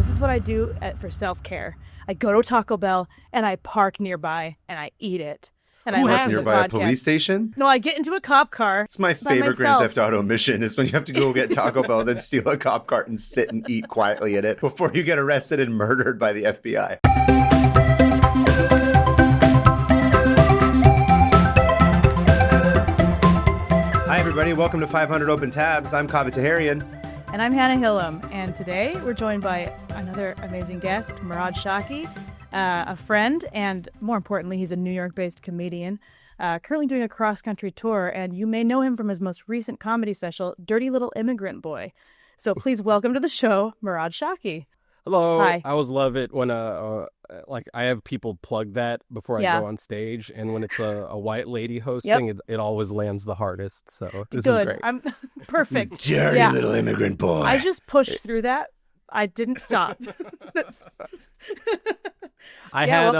This is what I do for self-care. I go to Taco Bell and I park nearby and I eat it. And Who I has listen to nearby podcasts. a police station? No, I get into a cop car. It's my by favorite Grand myself. Theft Auto mission is when you have to go get Taco Bell, then steal a cop car and sit and eat quietly in it before you get arrested and murdered by the FBI. Hi, everybody. Welcome to 500 Open Tabs. I'm Kaveh Taherian. And I'm Hannah Hillam. And today we're joined by another amazing guest, Murad Shaki, a friend, and more importantly, he's a New York-based comedian, currently doing a cross-country tour, and you may know him from his most recent comedy special, Dirty Little Immigrant Boy. So please welcome to the show, Murad Shaki. Hello. Hi. I always love it when I have people plug that before I go on stage, and when it's a white lady hosting, it always lands the hardest. So this is great. I'm perfect. Dirty little immigrant boy. I just pushed through that. I didn't stop. I had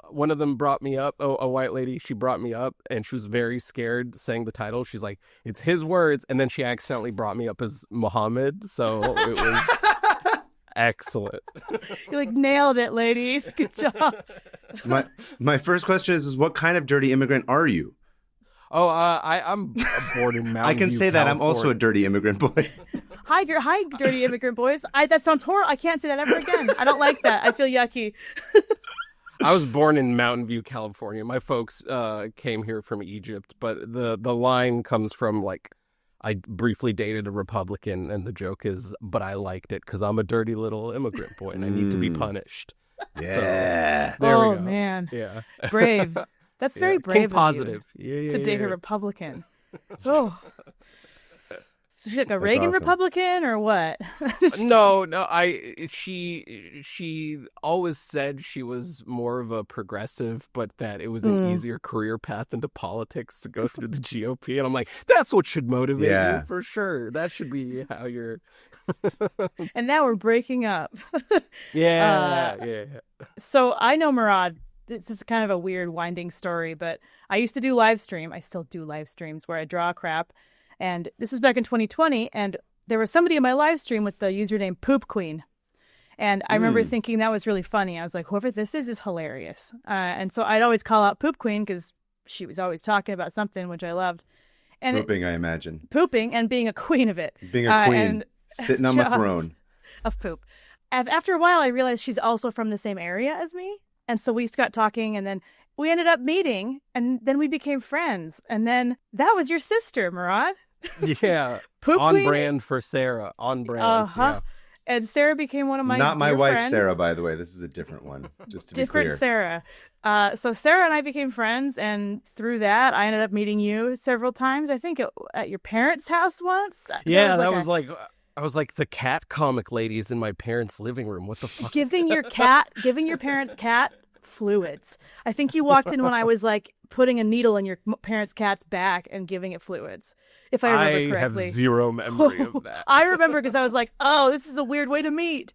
one of them brought me up, a white lady, she brought me up, and she was very scared saying the title. She's like, it's his words, and then she accidentally brought me up as Muhammad, so it was excellent. You nailed it, lady. Good job. My first question is what kind of dirty immigrant are you? I'm born in Mountain I can View, say that I'm California. also a dirty immigrant boy. Hi, dirty immigrant boys. That sounds horrible. I can't say that ever again. I don't like that. I feel yucky. I was born in Mountain View, California. My folks came here from Egypt, but the line comes from I briefly dated a Republican, and the joke is, but I liked it because I'm a dirty little immigrant boy and I need to be punished. Yeah. So, there we go. Man. Yeah. Brave. That's very brave Think of positive. you to date a Republican. Oh. So she's like a That's Reagan awesome. Republican or what? No. She always said she was more of a progressive, but that it was an easier career path into politics to go through the GOP. And I'm like, that's what should motivate you for sure. That should be how you're. And now we're breaking up. Yeah. So I know Murad. This is kind of a weird winding story, but I used to do live stream. I still do live streams where I draw crap. And this was back in 2020, and there was somebody in my live stream with the username Poop Queen. And I remember thinking that was really funny. I was like, whoever this is hilarious. And so I'd always call out Poop Queen because she was always talking about something, which I loved. And Pooping, I imagine. Pooping and being a queen of it. Being a queen, and sitting on my throne. Of poop. And after a while, I realized she's also from the same area as me. And so we got talking, and then we ended up meeting, and then we became friends. And then that was your sister, Murad. Yeah. Poop on Queen? brand for Sarah. On brand. Uh-huh. Yeah. And Sarah became one of my Not my dear wife, friends. Sarah, by the way. This is a different one, just to Different be clear. Sarah. So Sarah and I became friends, and through that, I ended up meeting you several times. I think at your parents' house once. I was like the cat comic ladies in my parents' living room. What the fuck? giving your parents' cat fluids. I think you walked in when I was putting a needle in your parents' cat's back and giving it fluids, if I remember correctly. I have zero memory of that. I remember because I was like, oh, this is a weird way to meet.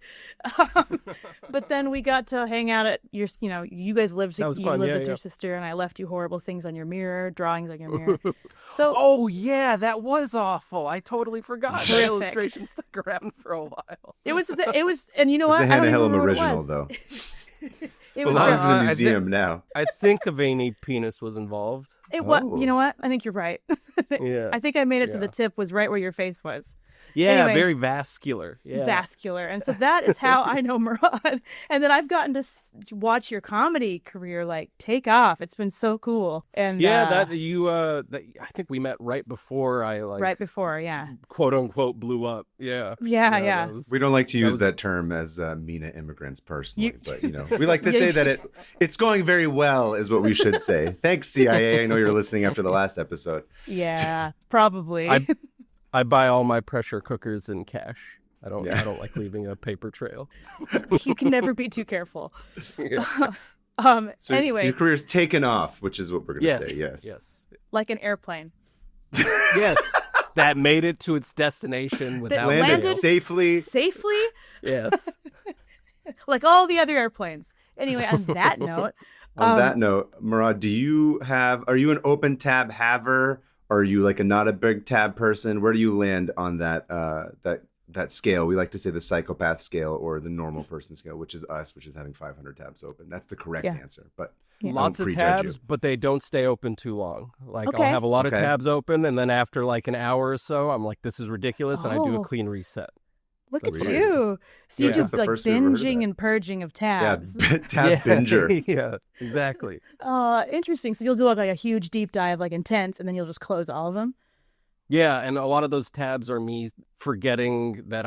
But then we got to hang out at your, you guys lived with your sister, and I left you horrible things on your mirror, drawings on your mirror. So, oh yeah, that was awful. I totally forgot. The Terrific. illustration stuck around for a while. it was, and you know what? It's a I don't Hannah even Hillam remember what it original, was. though. It was Belongs in the I museum now. I think a veiny penis was involved. What? You know what? I think you're right. Yeah. I think I made it so the tip was right where your face was. Yeah, Anyway. very vascular. Yeah. Vascular. And so that is how I know Murad. And then I've gotten to watch your comedy career take off. It's been so cool. And I think we met right before I right before, yeah, quote unquote blew up. Yeah. Yeah. We don't like to use that term as MENA immigrants personally, but we like to say that it's going very well is what we should say. Thanks, CIA. I know you're listening after the last episode. Yeah, probably. I buy all my pressure cookers in cash. I don't like leaving a paper trail. You can never be too careful. Yeah. So anyway, your career's taken off, which is what we're going to say. Yes. like an airplane. Yes. That made it to its destination without landed fail. safely. Safely? Yes. Like all the other airplanes. Anyway, on that note. On that note, Murad, are you an open tab haver? Are you not a big tab person? Where do you land on that that scale. We like to say the psychopath scale or the normal person scale, which is us, which is having 500 tabs open. That's the correct answer. But lots of tabs, but they don't stay open too long. Like Okay. I'll have a lot of tabs open, and then after like an hour or so, I'm like, this is ridiculous, and I do a clean reset. Look at Weird. you. So you do That's the like first we've ever heard of binging that. and purging of tabs. Yeah, tab binger. Yeah, exactly. Interesting. So you'll do like a huge deep dive, like intense, and then you'll just close all of them. Yeah, and a lot of those tabs are me forgetting that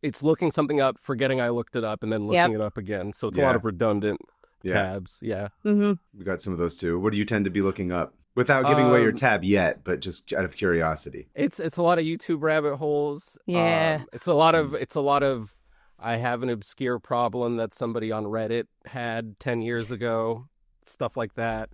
it's looking something up, forgetting I looked it up, and then looking it up again. So it's a lot of redundant tabs. Yeah. Mm-hmm. We got some of those too. What do you tend to be looking up? Without giving away your tab yet, but just out of curiosity. It's a lot of YouTube rabbit holes. Yeah. It's a lot of I have an obscure problem that somebody on Reddit had 10 years ago, stuff like that.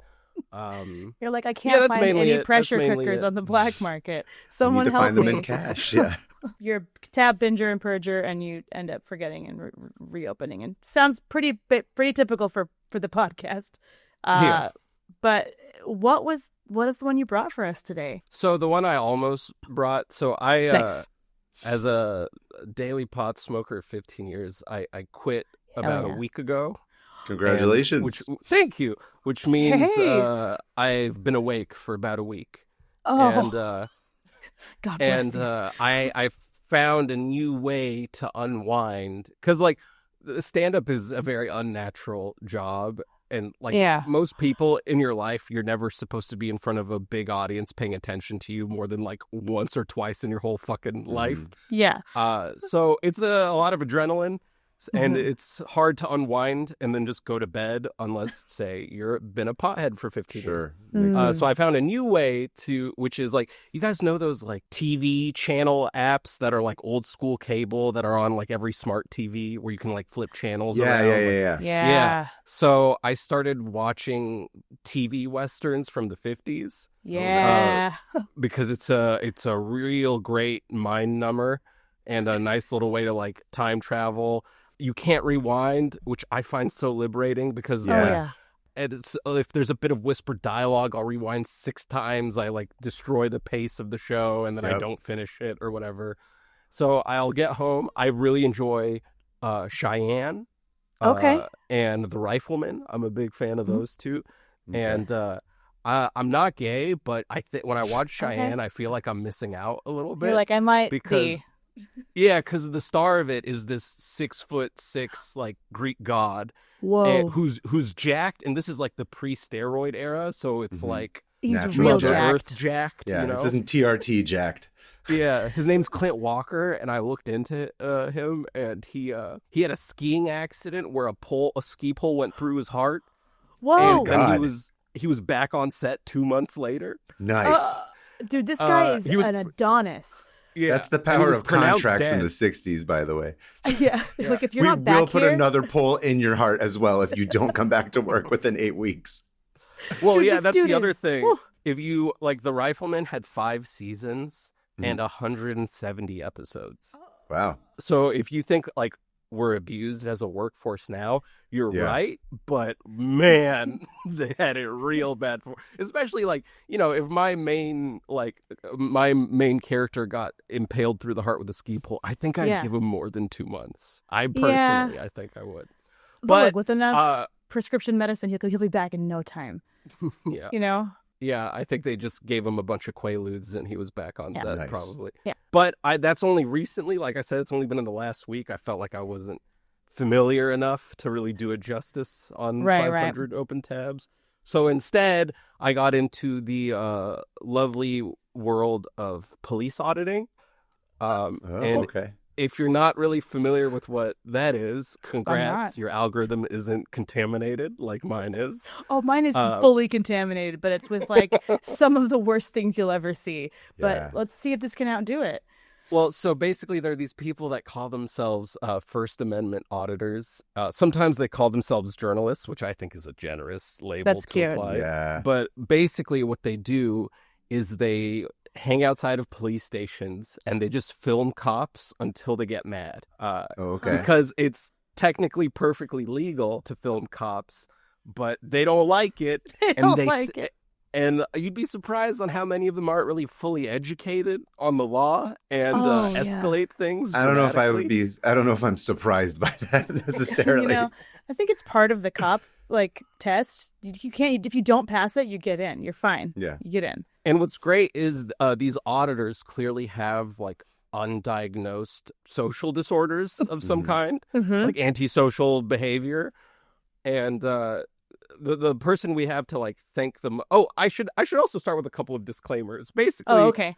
You're like, I can't find any pressure cookers on the black market. Someone you need to help find them me. in cash. Yeah. You're a tab binger and purger, and you end up forgetting and reopening. And sounds pretty typical for the podcast. But what is the one you brought for us today? So the one I almost brought. So I, Nice. as a daily pot smoker, 15 years, I quit about a week ago. Congratulations. Thank you. Which means Hey. I've been awake for about a week. Oh, And God bless you. I found a new way to unwind, because like stand-up is a very unnatural job, and like most people in your life, you're never supposed to be in front of a big audience paying attention to you more than like once or twice in your whole fucking life. Yeah. So it's a lot of adrenaline, and it's hard to unwind and then just go to bed unless, say, you've been a pothead for 15 years. So I found a new way which is like, you guys know those like TV channel apps that are like old school cable that are on like every smart TV where you can like flip channels around? Yeah. So I started watching TV westerns from the 50s. Yeah. Because it's a real great mind number and a nice little way to like time travel. You can't rewind, which I find so liberating, because and it's, if there's a bit of whispered dialogue, I'll rewind 6 times. I like destroy the pace of the show, and then I don't finish it or whatever. So I'll get home. I really enjoy Cheyenne and The Rifleman. I'm a big fan of those two. Okay. And I'm not gay, but I think when I watch Cheyenne, I feel like I'm missing out a little bit. You're like, I might be. Yeah, because the star of it is this 6'6" like Greek god, who's jacked, and this is like the pre-steroid era, so it's like he's natural real jacked. Earth jacked. Yeah, you know? This isn't TRT jacked. Yeah, his name's Clint Walker, and I looked into him, and he had a skiing accident where a ski pole went through his heart. Whoa! And then he was back on set 2 months later. Nice. Dude, this guy is an Adonis. Yeah, that's the power of contracts in the 60s, by the way. Yeah. Like if you're not back we'll put here... another pole in your heart as well if you don't come back to work within 8 weeks. Well, Dude, yeah, that's the other is... thing. Whew. If you like, The Rifleman had 5 seasons and 170 episodes. Wow. So if you think like we're abused as a workforce now, you're right, but man, they had it real bad for, especially like, you know, if my main character got impaled through the heart with a ski pole, I think I'd give him more than 2 months. I personally, I think I would. But like, with enough prescription medicine, he'll be back in no time. Yeah. You know? Yeah, I think they just gave him a bunch of Quaaludes and he was back on set, probably. Yeah. But that's only recently. Like I said, it's only been in the last week. I felt like I wasn't familiar enough to really do it justice on 500 open tabs. So instead, I got into the lovely world of police auditing. Okay. If you're not really familiar with what that is, congrats. Your algorithm isn't contaminated like mine is. Oh, mine is fully contaminated, but it's with like some of the worst things you'll ever see. But let's see if this can outdo it. Well, so basically there are these people that call themselves First Amendment auditors. Sometimes they call themselves journalists, which I think is a generous label to apply. Yeah. But basically what they do is they hang outside of police stations and they just film cops until they get mad. Because it's technically perfectly legal to film cops, but they don't like it. And you'd be surprised on how many of them aren't really fully educated on the law and escalate things. I don't know if I don't know if I'm surprised by that necessarily. I think it's part of the cop test. You can't, if you don't pass it, you get in. You're fine. Yeah. You get in. And what's great is these auditors clearly have undiagnosed social disorders of some kind, like antisocial behavior. And the person we have to thank them. Oh, I should also start with a couple of disclaimers. Basically, okay.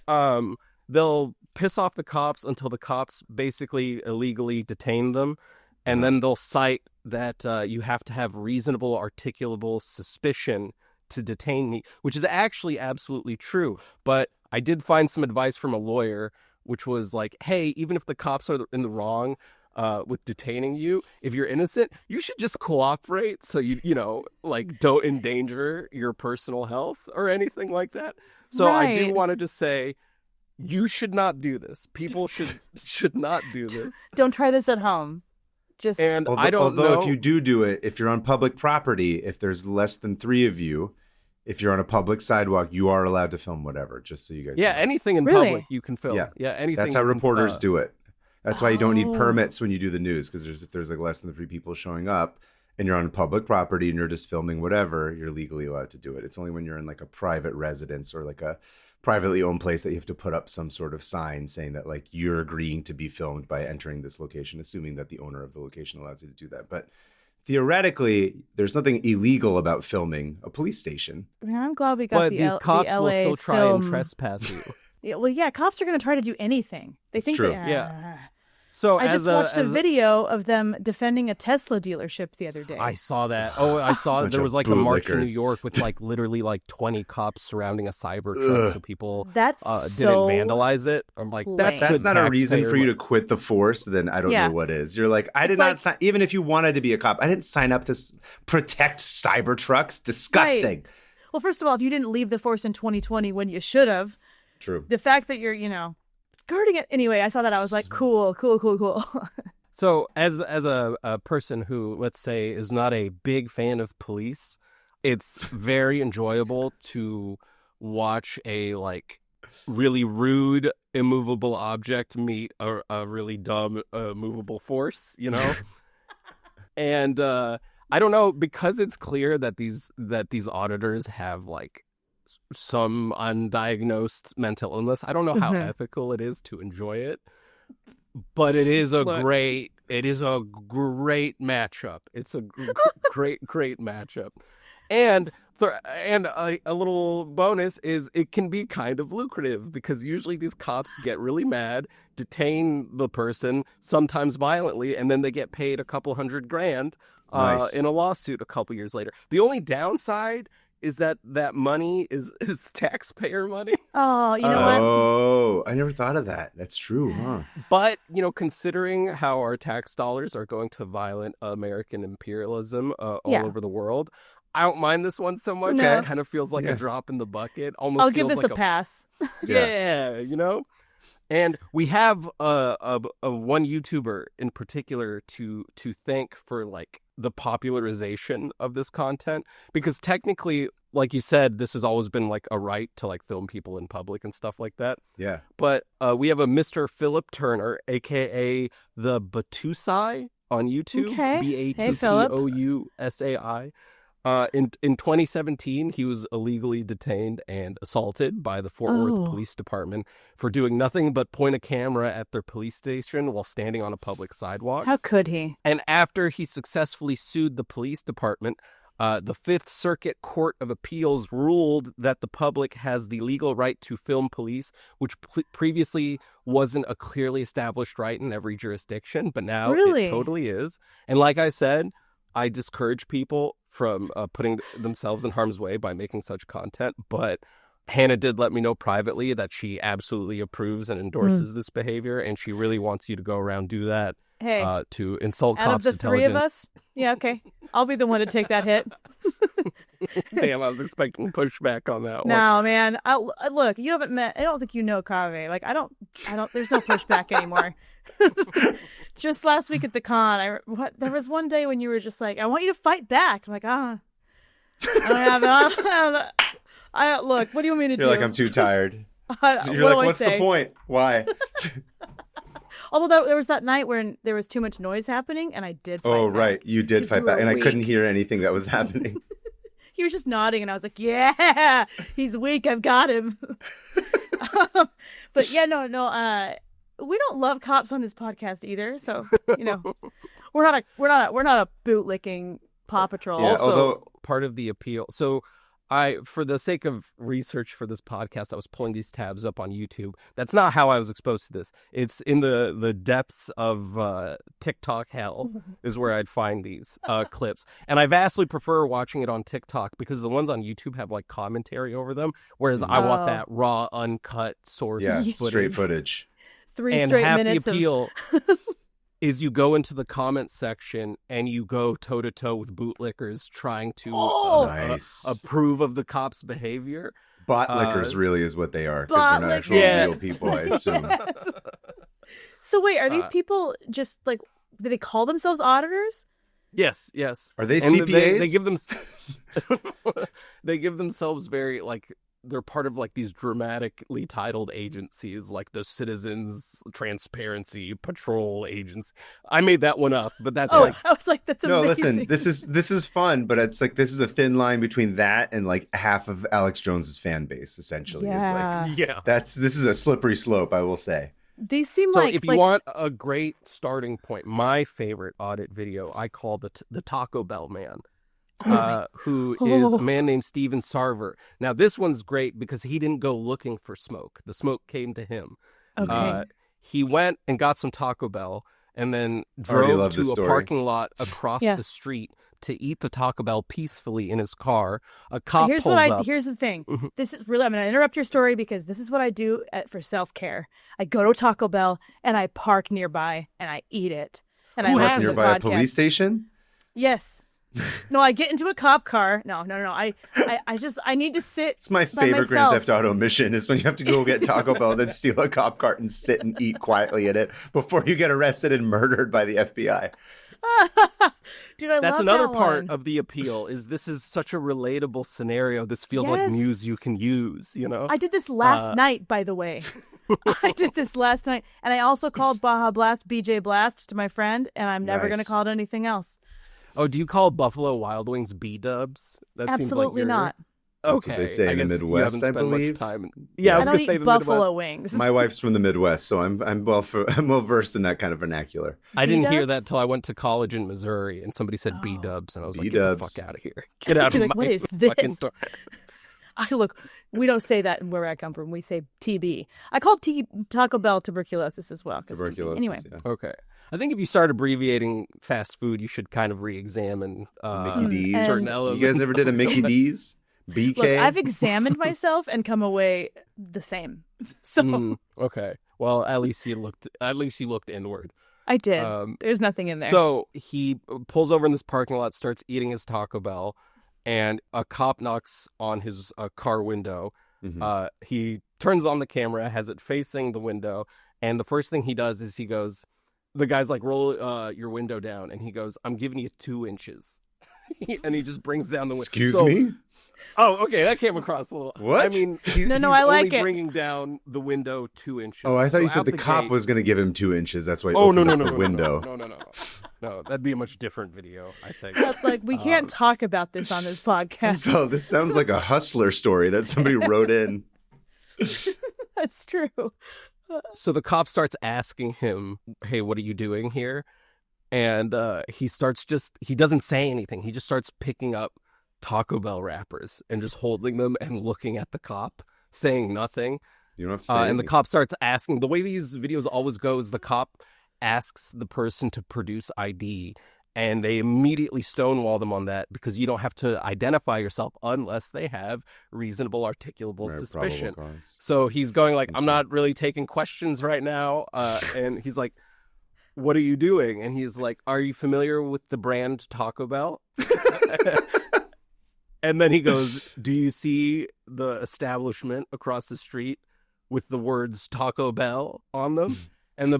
They'll piss off the cops until the cops basically illegally detain them, and then they'll cite that you have to have reasonable, articulable suspicion to detain me, which is actually absolutely true. But I did find some advice from a lawyer, which was hey, even if the cops are in the wrong with detaining you, if you're innocent, you should just cooperate so you don't endanger your personal health or anything like that. So I do want to just say, you should not do this. People should not do this. Don't try this at home. Although if you do it, if you're on public property, if there's less than 3 of you, if you're on a public sidewalk, you are allowed to film whatever, just so you guys know. Anything in public you can film. Yeah, anything. That's how reporters do it. That's why you don't need permits when you do the news, because if there's less than 3 people showing up and you're on public property and you're just filming whatever, you're legally allowed to do it. It's only when you're in a private residence or a privately owned place that you have to put up some sort of sign saying that you're agreeing to be filmed by entering this location, assuming that the owner of the location allows you to do that. But theoretically, there's nothing illegal about filming a police station. Man, I'm glad we got these cops will still try and trespass you. Cops are going to try to do anything. They think true. Yeah. So I just watched a video of them defending a Tesla dealership the other day. I saw that. Oh, I saw there was a march in New bootlickers. York with literally 20 cops surrounding a Cybertruck so people That's didn't vandalize it. I'm that's not a reason for you to quit the force. Then I don't know what is. You're I did not sign. Even if you wanted to be a cop, I didn't sign up to protect Cybertrucks. Disgusting. Right. Well, first of all, if you didn't leave the force in 2020 when you should have, true. The fact that you're guarding it anyway, I saw that, I was like, cool. So as a person who, let's say, is not a big fan of police, it's very enjoyable to watch a really rude immovable object meet a really dumb movable force, And I don't know, because it's clear that these auditors have some undiagnosed mental illness. I don't know how ethical it is to enjoy it, but it is a great matchup. It's a great matchup. And a little bonus is it can be kind of lucrative, because usually these cops get really mad, detain the person, sometimes violently, and then they get paid a couple $100,000 nice. In a lawsuit a couple years later. The only downside is that money is taxpayer money. Oh, you know what? Oh, I never thought of that. That's true, huh? But, considering how our tax dollars are going to violent American imperialism all over the world, I don't mind this one so much. No. It kind of feels like a drop in the bucket. Almost I'll feels give this like a pass. Yeah, And we have a one YouTuber in particular to thank for the popularization of this content, because technically, like you said, this has always been a right to film people in public and stuff like that. Yeah. But we have a Mr. Philip Turner, aka the Batusai on YouTube. Okay. Hey, Phillips. Batousai. In 2017, he was illegally detained and assaulted by the Fort Worth Police Department for doing nothing but point a camera at their police station while standing on a public sidewalk. How could he? And after he successfully sued the police department, the Fifth Circuit Court of Appeals ruled that the public has the legal right to film police, which previously wasn't a clearly established right in every jurisdiction, but now it totally is. And like I said, I discourage people from putting themselves in harm's way by making such content. But Hannah did let me know privately that she absolutely approves and endorses this behavior, and she really wants you to go around do that to insult out cops' of the 3 of intelligence. us? Yeah, okay. I'll be the one to take that hit. Damn, I was expecting pushback on that one. No, man. Look, you haven't met. I don't think you know Kaveh. I don't. There's no pushback anymore. Just last week at the con, there was one day when you were just like, "I want you to fight back." I'm like, I don't have it. Look, what do you want me to do? You're like, I'm too tired. So you're what like, do I what's the say? point? Why? Although there was that night when there was too much noise happening, and I did fight Oh, back. right. You did 'Cause fight you back. were And I couldn't weak. hear anything that was happening. He was just nodding, and I was like, yeah, he's weak. I've got him. But yeah, no. We don't love cops on this podcast either. So, we're not a bootlicking Paw Patrol. Yeah, Also, although- part of the appeal. So for the sake of research for this podcast, I was pulling these tabs up on YouTube. That's not how I was exposed to this. It's in the depths of TikTok hell is where I'd find these clips. And I vastly prefer watching it on TikTok because the ones on YouTube have like commentary over them, whereas I want that raw, uncut source Yeah, footage. straight footage. 3 And straight half minutes the of appeal is you go into the comment section and you go toe to toe with bootlickers trying to Nice. approve of the cops' behavior. Bot lickers really is what they are, because bot they're not actually lickers. real people, I assume. So wait, are these people just like, do they call themselves auditors? Yes. Are they And CPAs? They give them they give themselves very like they're part of like these dramatically titled agencies like the Citizens Transparency Patrol Agency. I made that one up, but that's like I was like, that's No, amazing. listen, this is fun, but it's like this is a thin line between that and like half of Alex Jones's fan base, essentially. Yeah. Is like yeah. this is a slippery slope, I will say. These seem So like if you want a great starting point, my favorite audit video I call the Taco Bell Man, who is a man named Steven Sarver. Now this one's great because he didn't go looking for smoke. The smoke came to him. Okay. He went and got some Taco Bell and then Already drove love this to a story. parking lot across Yeah. the street to eat the Taco Bell peacefully in his car. A cop Here's pulls what up. here's the thing. Mhm. This is really, I'm going to interrupt your story because this is what I do for self-care. I go to Taco Bell and I park nearby and I eat it. And Who I has listen to Nearby a podcasts. police station? Yes. No, I get into a cop car. No. I need to sit. It's my by favorite Grand myself. Theft Auto mission is when you have to go get Taco Bell, then steal a cop cart and sit and eat quietly in it before you get arrested and murdered by the FBI. Dude, I That's love another that part one. of the appeal is this is such a relatable scenario. This feels like Yes. news you can use, I did this last night, by the way. I did this last night. And I also called Baja Blast BJ Blast to my friend, and I'm never going to Nice. call it anything else. Oh, do you call Buffalo Wild Wings B-dubs? That seems like Absolutely you're- not. That's Okay, what they say I in the guess you Midwest, haven't I spent much believe. time yeah, I I was don't gonna say eat the buffalo Midwest. wings. My wife's from the Midwest, so I'm well versed in that kind of vernacular. I didn't hear B-dubs? that till I went to college in Missouri, and somebody said B-dubs, and I was like, "Get the B-dubs. fuck out of here! Get out of Like, my what is fucking this? store." Look, we don't say that where I come from. We say TB. I called Taco Bell tuberculosis as well. 'cause TB. Tuberculosis. Anyway, Yeah. Okay, I think if you start abbreviating fast food, you should kind of re-examine Mickey D's. certain And- elements. You guys ever did a Mickey D's? BK? look, I've examined myself and come away the same. So Okay, well, at least you looked inward. I did. Um, There's nothing in there. So he pulls over in this parking lot, starts eating his Taco Bell, and a cop knocks on his car window. Mhm. He turns on the camera, has it facing the window, and the first thing he does is the guy's like, roll your window down, and he goes, I'm giving you 2 inches. And he just brings down the window. Excuse me? Oh, okay, that came across a little. What? I mean, he's No, I like only it. bringing down the window 2 inches. Oh, I thought you So said out the cop gate- was going to give him 2 inches. That's why he Oh, opened no, up no, the no, window. No, that'd be a much different video, I think. That's like, we can't talk about this on this podcast. So this sounds like a hustler story that somebody wrote in. That's true. So the cop starts asking him, hey, what are you doing here? And he doesn't say anything. He just starts picking up Taco Bell wrappers and just holding them and looking at the cop, saying nothing. You don't have to say And the anything. cop starts asking, the way these videos always go is the cop asks the person to produce ID, and they immediately stonewall them on that because you don't have to identify yourself unless they have reasonable articulable Right, suspicion. probable cause. So he's going like, Seems I'm so. not really taking questions right now. And he's like, what are you doing? And he's like, are you familiar with the brand Taco Bell? And then he goes, do you see the establishment across the street with the words Taco Bell on them? And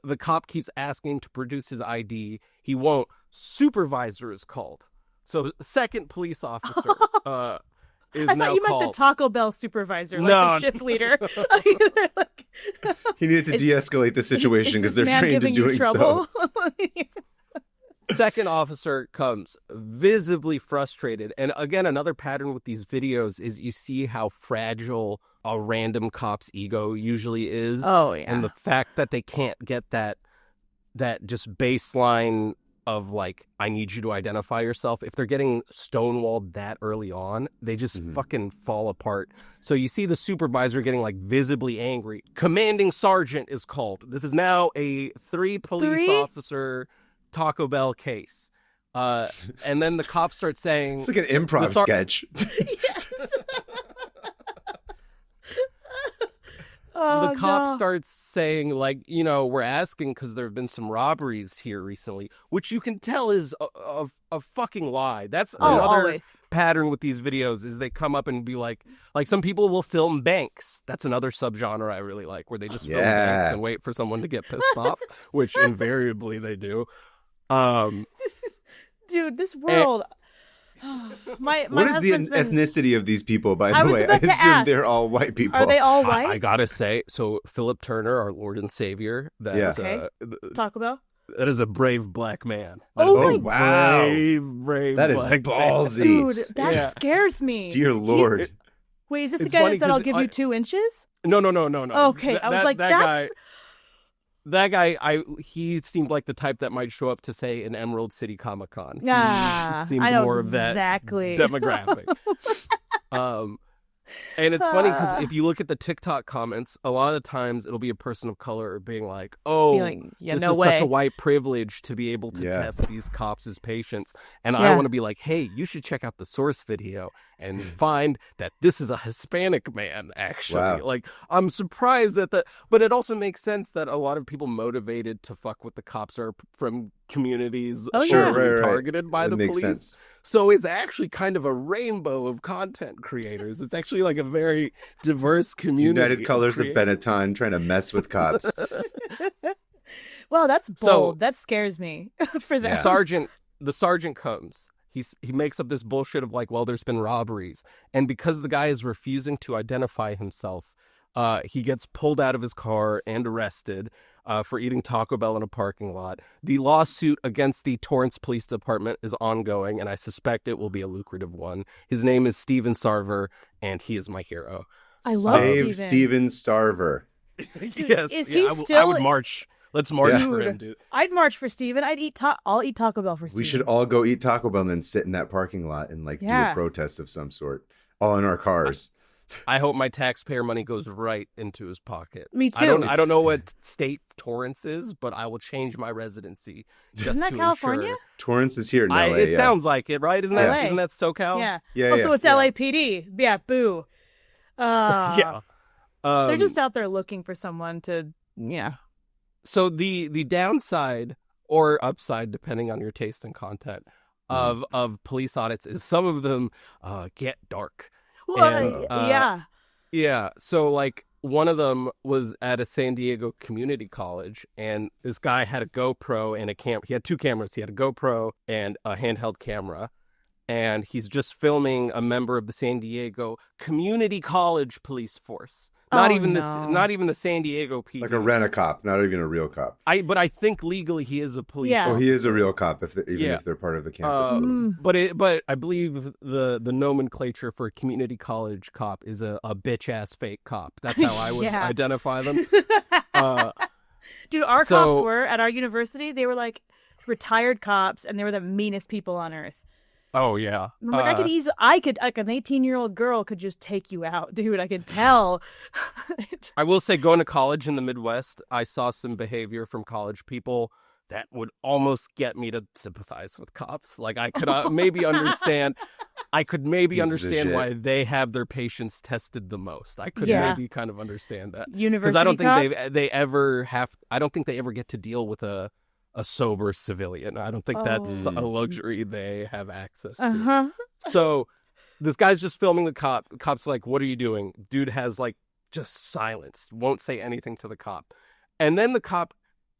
the cop keeps asking to produce his ID. He won't. Supervisor is called. So second police officer is I now thought you meant called. the Taco Bell supervisor, like No. the shift leader. Like, He needed to de-escalate the situation because they're trained in doing so. Second officer comes visibly frustrated. And again, another pattern with these videos is you see how fragile a random cop's ego usually is. Oh, yeah. And the fact that they can't get that just baseline of like, I need you to identify yourself. If they're getting stonewalled that early on, they just fucking fall apart. So you see the supervisor getting like visibly angry. Commanding sergeant is called. This is now a 3 police officer Taco Bell case. And then the cops start saying... It's like an improv sketch. The cop starts saying, like, you know, we're asking because there have been some robberies here recently, which you can tell is a fucking lie. That's another always. pattern with these videos is they come up and be like some people will film banks. That's another subgenre I really like, where they just film banks and wait for someone to get pissed off, which invariably they do. Dude, this world... My what is the ethnicity of these people, by the way? I assume they're all white people. Are they all white? I gotta say, so Philip Turner, our Lord and Savior, that's Taco Bell? That is a brave black man. Oh, wow. Brave that is black ballsy. man. Dude, that scares me. Dear Lord. Wait, is this the guy that said, I'll give you 2 inches? No. Okay, I was like, that's... That guy, he seemed like the type that might show up to, say, an Emerald City Comic Con. Yeah, seemed I know more of that exactly. demographic. And it's funny because if you look at the TikTok comments, a lot of the times it'll be a person of color being like, "Oh, this is such a white privilege to be able to test these cops as patients." And I want to be like, "Hey, you should check out the source video and find that this is a Hispanic man." Actually, like, I'm surprised that but it also makes sense that a lot of people motivated to fuck with the cops are from communities targeted by the police. Sense. So it's actually kind of a rainbow of content creators. It's actually like a very diverse community. United Colors of Benetton trying to mess with cops. Well, that's bold. That scares me for that. The sergeant comes. He makes up this bullshit of like, well, there's been robberies. And because the guy is refusing to identify himself, he gets pulled out of his car and arrested for eating Taco Bell in a parking lot. The lawsuit against the Torrance Police Department is ongoing, and I suspect it will be a lucrative one. His name is Steven Sarver, and he is my hero. I love Steven Sarver. Yes. Is he still... I would march. Let's march for him, dude. I'd march for Steven. I'll eat Taco Bell for Steven. We should all go eat Taco Bell and then sit in that parking lot and like do a protest of some sort. All in our cars. I hope my taxpayer money goes right into his pocket. Me too. I don't know what state Torrance is, but I will change my residency just Isn't that to California? ensure. Torrance is here in LA. It sounds like it, right? Isn't that SoCal? Yeah. So it's LAPD. Yeah, boo. They're just out there looking for someone to, So the downside or upside, depending on your taste and content, of police audits is some of them get dark. Well, Yeah. So like one of them was at a San Diego community college, and this guy had a GoPro and a he had 2 cameras. He had a GoPro and a handheld camera, and he's just filming a member of the San Diego Community College police force. Not even the San Diego PD. Like a rent-a-cop, not even a real cop. But I think legally he is a police. Yeah. Oh, he is a real cop if they're part of the campus police. But I believe the nomenclature for a community college cop is a bitch ass fake cop. That's how I would identify them. Dude, our cops were at our university. They were like retired cops, and they were the meanest people on earth. Oh yeah. I'm like, I could like an 18-year-old girl could just take you out, dude. I could tell. I will say, going to college in the Midwest, I saw some behavior from college people that would almost get me to sympathize with cops. Like I could maybe understand. I could maybe understand why they have their patients tested the most. I could maybe kind of understand that. University I don't think cops? they ever have. I don't think they ever get to deal with a sober civilian. I don't think that's a luxury they have access to. So this guy's just filming the cop. The cop's like, "What are you doing?" Dude has like just silence, won't say anything to the cop. And then the cop,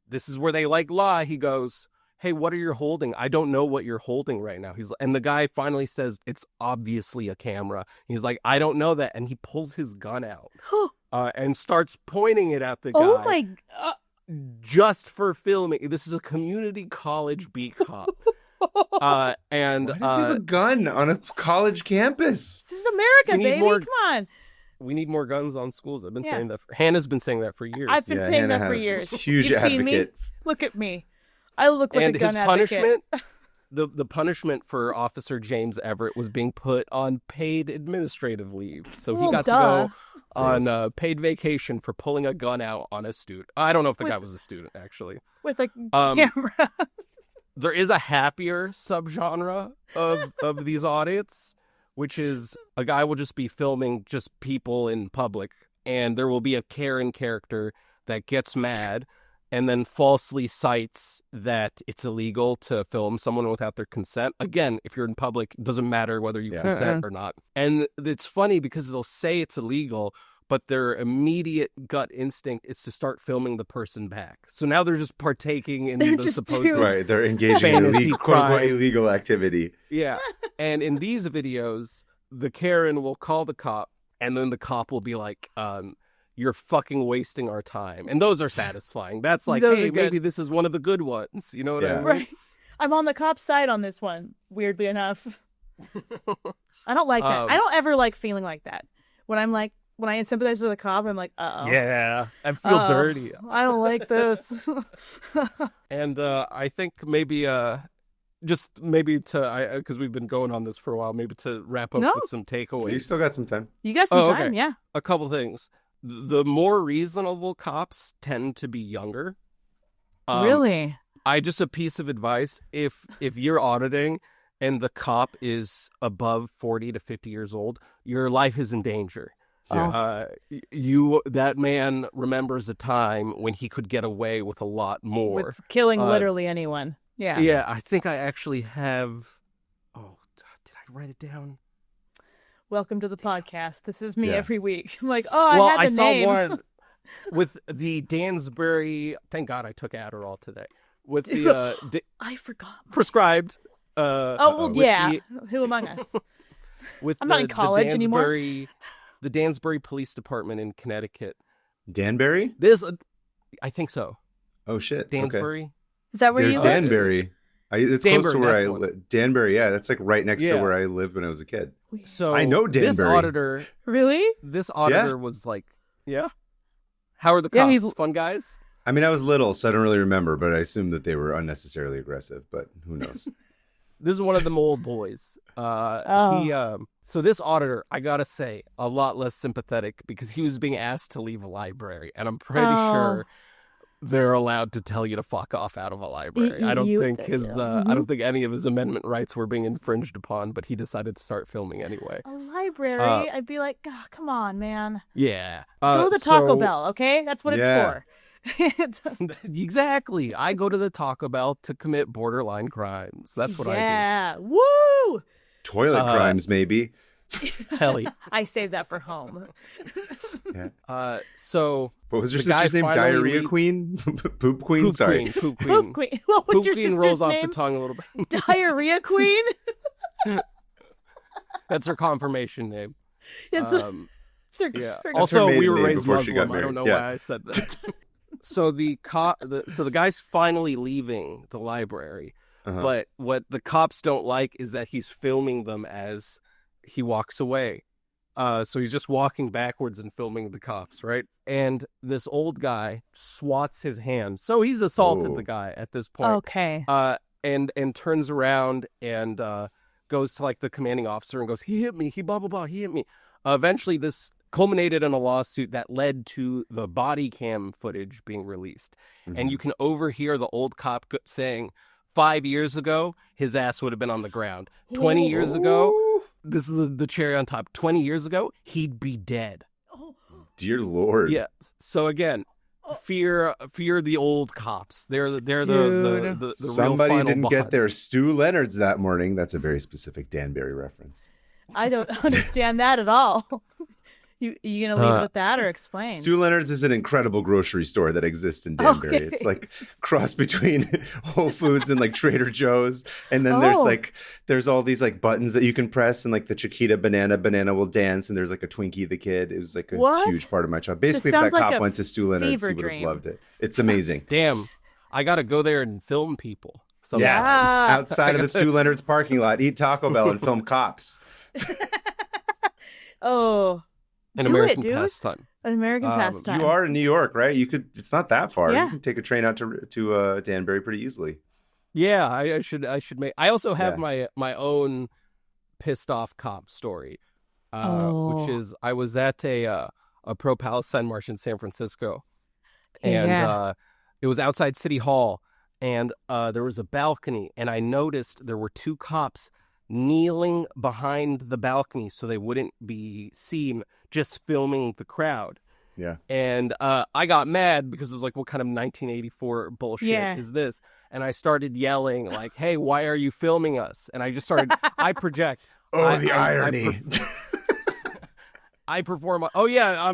this is where they like lie. He goes, hey, what are you holding? I don't know what you're holding right now. And the guy finally says, it's obviously a camera. He's like, I don't know that. And he pulls his gun out and starts pointing it at the guy. Oh my God. Just for filming. This is a community college beat cop. And why does he have a gun on a college campus? This is America, We need baby. more- Come on. we need more guns on schools. I've been Yeah. saying that. Hannah's been saying that for years. I've been saying Hannah that for has years. Huge You've advocate. seen me. Look at me. I look like And a gun his advocate. punishment, the punishment for Officer James Everett was being put on paid administrative leave. So he Well, got duh. to go on paid vacation for pulling a gun out on a student. I don't know if the guy was a student, actually. With a Um, camera. There is a happier subgenre of these audits, which is a guy will just be filming just people in public, and there will be a Karen character that gets mad and then falsely cites that it's illegal to film someone without their consent. Again, if you're in public, it doesn't matter whether you Yeah. consent or not. And it's funny because they'll say it's illegal, but their immediate gut instinct is to start filming the person back. So now they're just partaking in They're the just supposed doing- Right, they're engaging in Fantasy illegal, quote unquote, crime. illegal activity. Yeah. And in these videos, the Karen will call the cop, and then the cop will be like, you're fucking wasting our time. And those are satisfying. That's like, Those hey, are good. maybe this is one of the good ones. You know what I Yeah. mean? Right. I'm on the cop's side on this one, weirdly enough. I don't like that. I don't ever like feeling like that. When I sympathize with a cop, I'm like, uh-oh. Yeah. I feel Uh-oh. dirty. I don't like this. And I think maybe just maybe to, because we've been going on this for a while, maybe to wrap up No. with some You takeaways. still got some time. You got some Oh, time, okay. yeah. A couple things. The more reasonable cops tend to be younger. Really? Just a piece of advice: if you're auditing and the cop is above 40 to 50 years old, your life is in danger. Yeah. That man remembers a time when he could get away with a lot more. With killing literally anyone. Yeah. Yeah, I think I actually have. Oh, did I write it down? Welcome to the podcast. This is me Yeah. every week. I'm like, oh, Well, I had I the saw name. one with the Dansbury. Thank God I took Adderall today. With the I forgot. prescribed. Oh, well, with yeah. the- Who among us? with I'm not in college anymore. The Dansbury Police Department in Connecticut. Danbury? I think so. Oh shit. Okay. Dansbury. Is that where There's you live? Danbury. It's close to Danbury, where I that's one. live. Danbury, yeah, that's like right next to Yeah. where I lived when I was a kid. So I know This Danbury. Really? auditor was like, yeah. How are the Yeah, cops? he's- Fun guys. I mean, I was little, so I don't really remember, but I assume that they were unnecessarily aggressive, but who knows? This is one of them old boys. So this auditor, I gotta say, a lot less sympathetic because he was being asked to leave a library, and I'm pretty sure they're allowed to tell you to fuck off out of a library. I don't think I don't think any of his amendment rights were being infringed upon, but he decided to start filming anyway. A library? I'd be like, oh, come on, man. Yeah, Go to the Taco Bell, okay? That's what Yeah. it's for. Exactly. I go to the Taco Bell to commit borderline crimes. That's what Yeah. Woo! Toilet crimes, maybe. do. Hell yeah. I saved that for home. So What was your the guy sister's name? finally Diarrhea le- Queen? Poop Queen? Poop Sorry. Queen, Poop Queen. Poop Queen. What was Poop your Queen sister's rolls name? off the tongue a little bit. Diarrhea Queen? That's her confirmation name. It's Yeah. That's Also, her we were maiden name raised before she Muslim. got I don't married. know Yeah. why I said that. So the guy's finally leaving the library, but what the cops don't like is that he's filming them as he walks away. So he's just walking backwards and filming the cops, right? And this old guy swats his hand. So he's assaulted Ooh. the guy at this point. okay. And turns around and goes to like the commanding officer and goes, he hit me, he blah blah blah, he hit me. Eventually, this culminated in a lawsuit that led to the body cam footage being released, and you can overhear the old cop saying, 5 years ago, his ass would have been on the ground. 20 years ago, this is the cherry on top. 20 years ago, he'd be dead. Dear Lord. Yeah. So again, fear the old cops. They're the real Somebody final didn't get boss. their Stu Leonards that morning. That's a very specific Danbury reference. I don't understand that at all. You gonna leave it at that or explain? Stu Leonard's is an incredible grocery store that exists in Danbury. Okay. It's like cross between Whole Foods and like Trader Joe's. And then there's all these like buttons that you can press, and like the Chiquita banana will dance, and there's like a Twinkie the Kid. It was like a huge part of my childhood. Basically, if that cop went to Stu Leonard's, he would have loved it. It's amazing. Damn, I got to go there and film people. Yeah, outside of the Stu Leonard's parking lot, eat Taco Bell and film cops. An American pastime. An American pastime. You are in New York, right? You could. It's not that far. Yeah. You can take a train out to Danbury pretty easily. Yeah, I should make. I also have my own pissed off cop story, which is I was at a pro-Palestine march in San Francisco, and it was outside City Hall, and there was a balcony, and I noticed there were two cops kneeling behind the balcony so they wouldn't be seen, just filming the crowd. Yeah. And I got mad because it was like, what kind of 1984 bullshit is this? And I started yelling like, hey, why are you filming us? And I just started, I project. The irony. I perform. Oh yeah,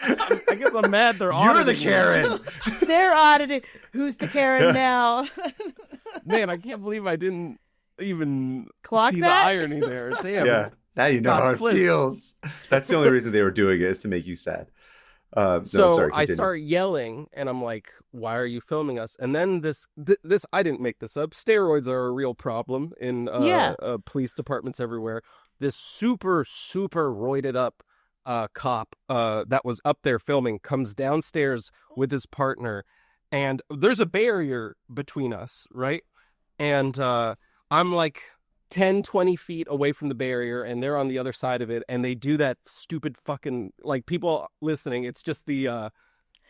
I guess I'm mad. They're You're the Karen. They're auditing. Who's the Karen now? Man, I can't believe I didn't even Clock see that? the irony there. Damn. Yeah. Now you know how it feels. That's the only reason they were doing it, is to make you sad. I start yelling, and I'm like, "Why are you filming us?" And then this I didn't make this up. Steroids are a real problem in police departments everywhere. This super roided up cop that was up there filming comes downstairs with his partner, and there's a barrier between us, right? And I'm like 10, 20 feet away from the barrier, and they're on the other side of it, and they do that stupid fucking, like, people listening, it's just the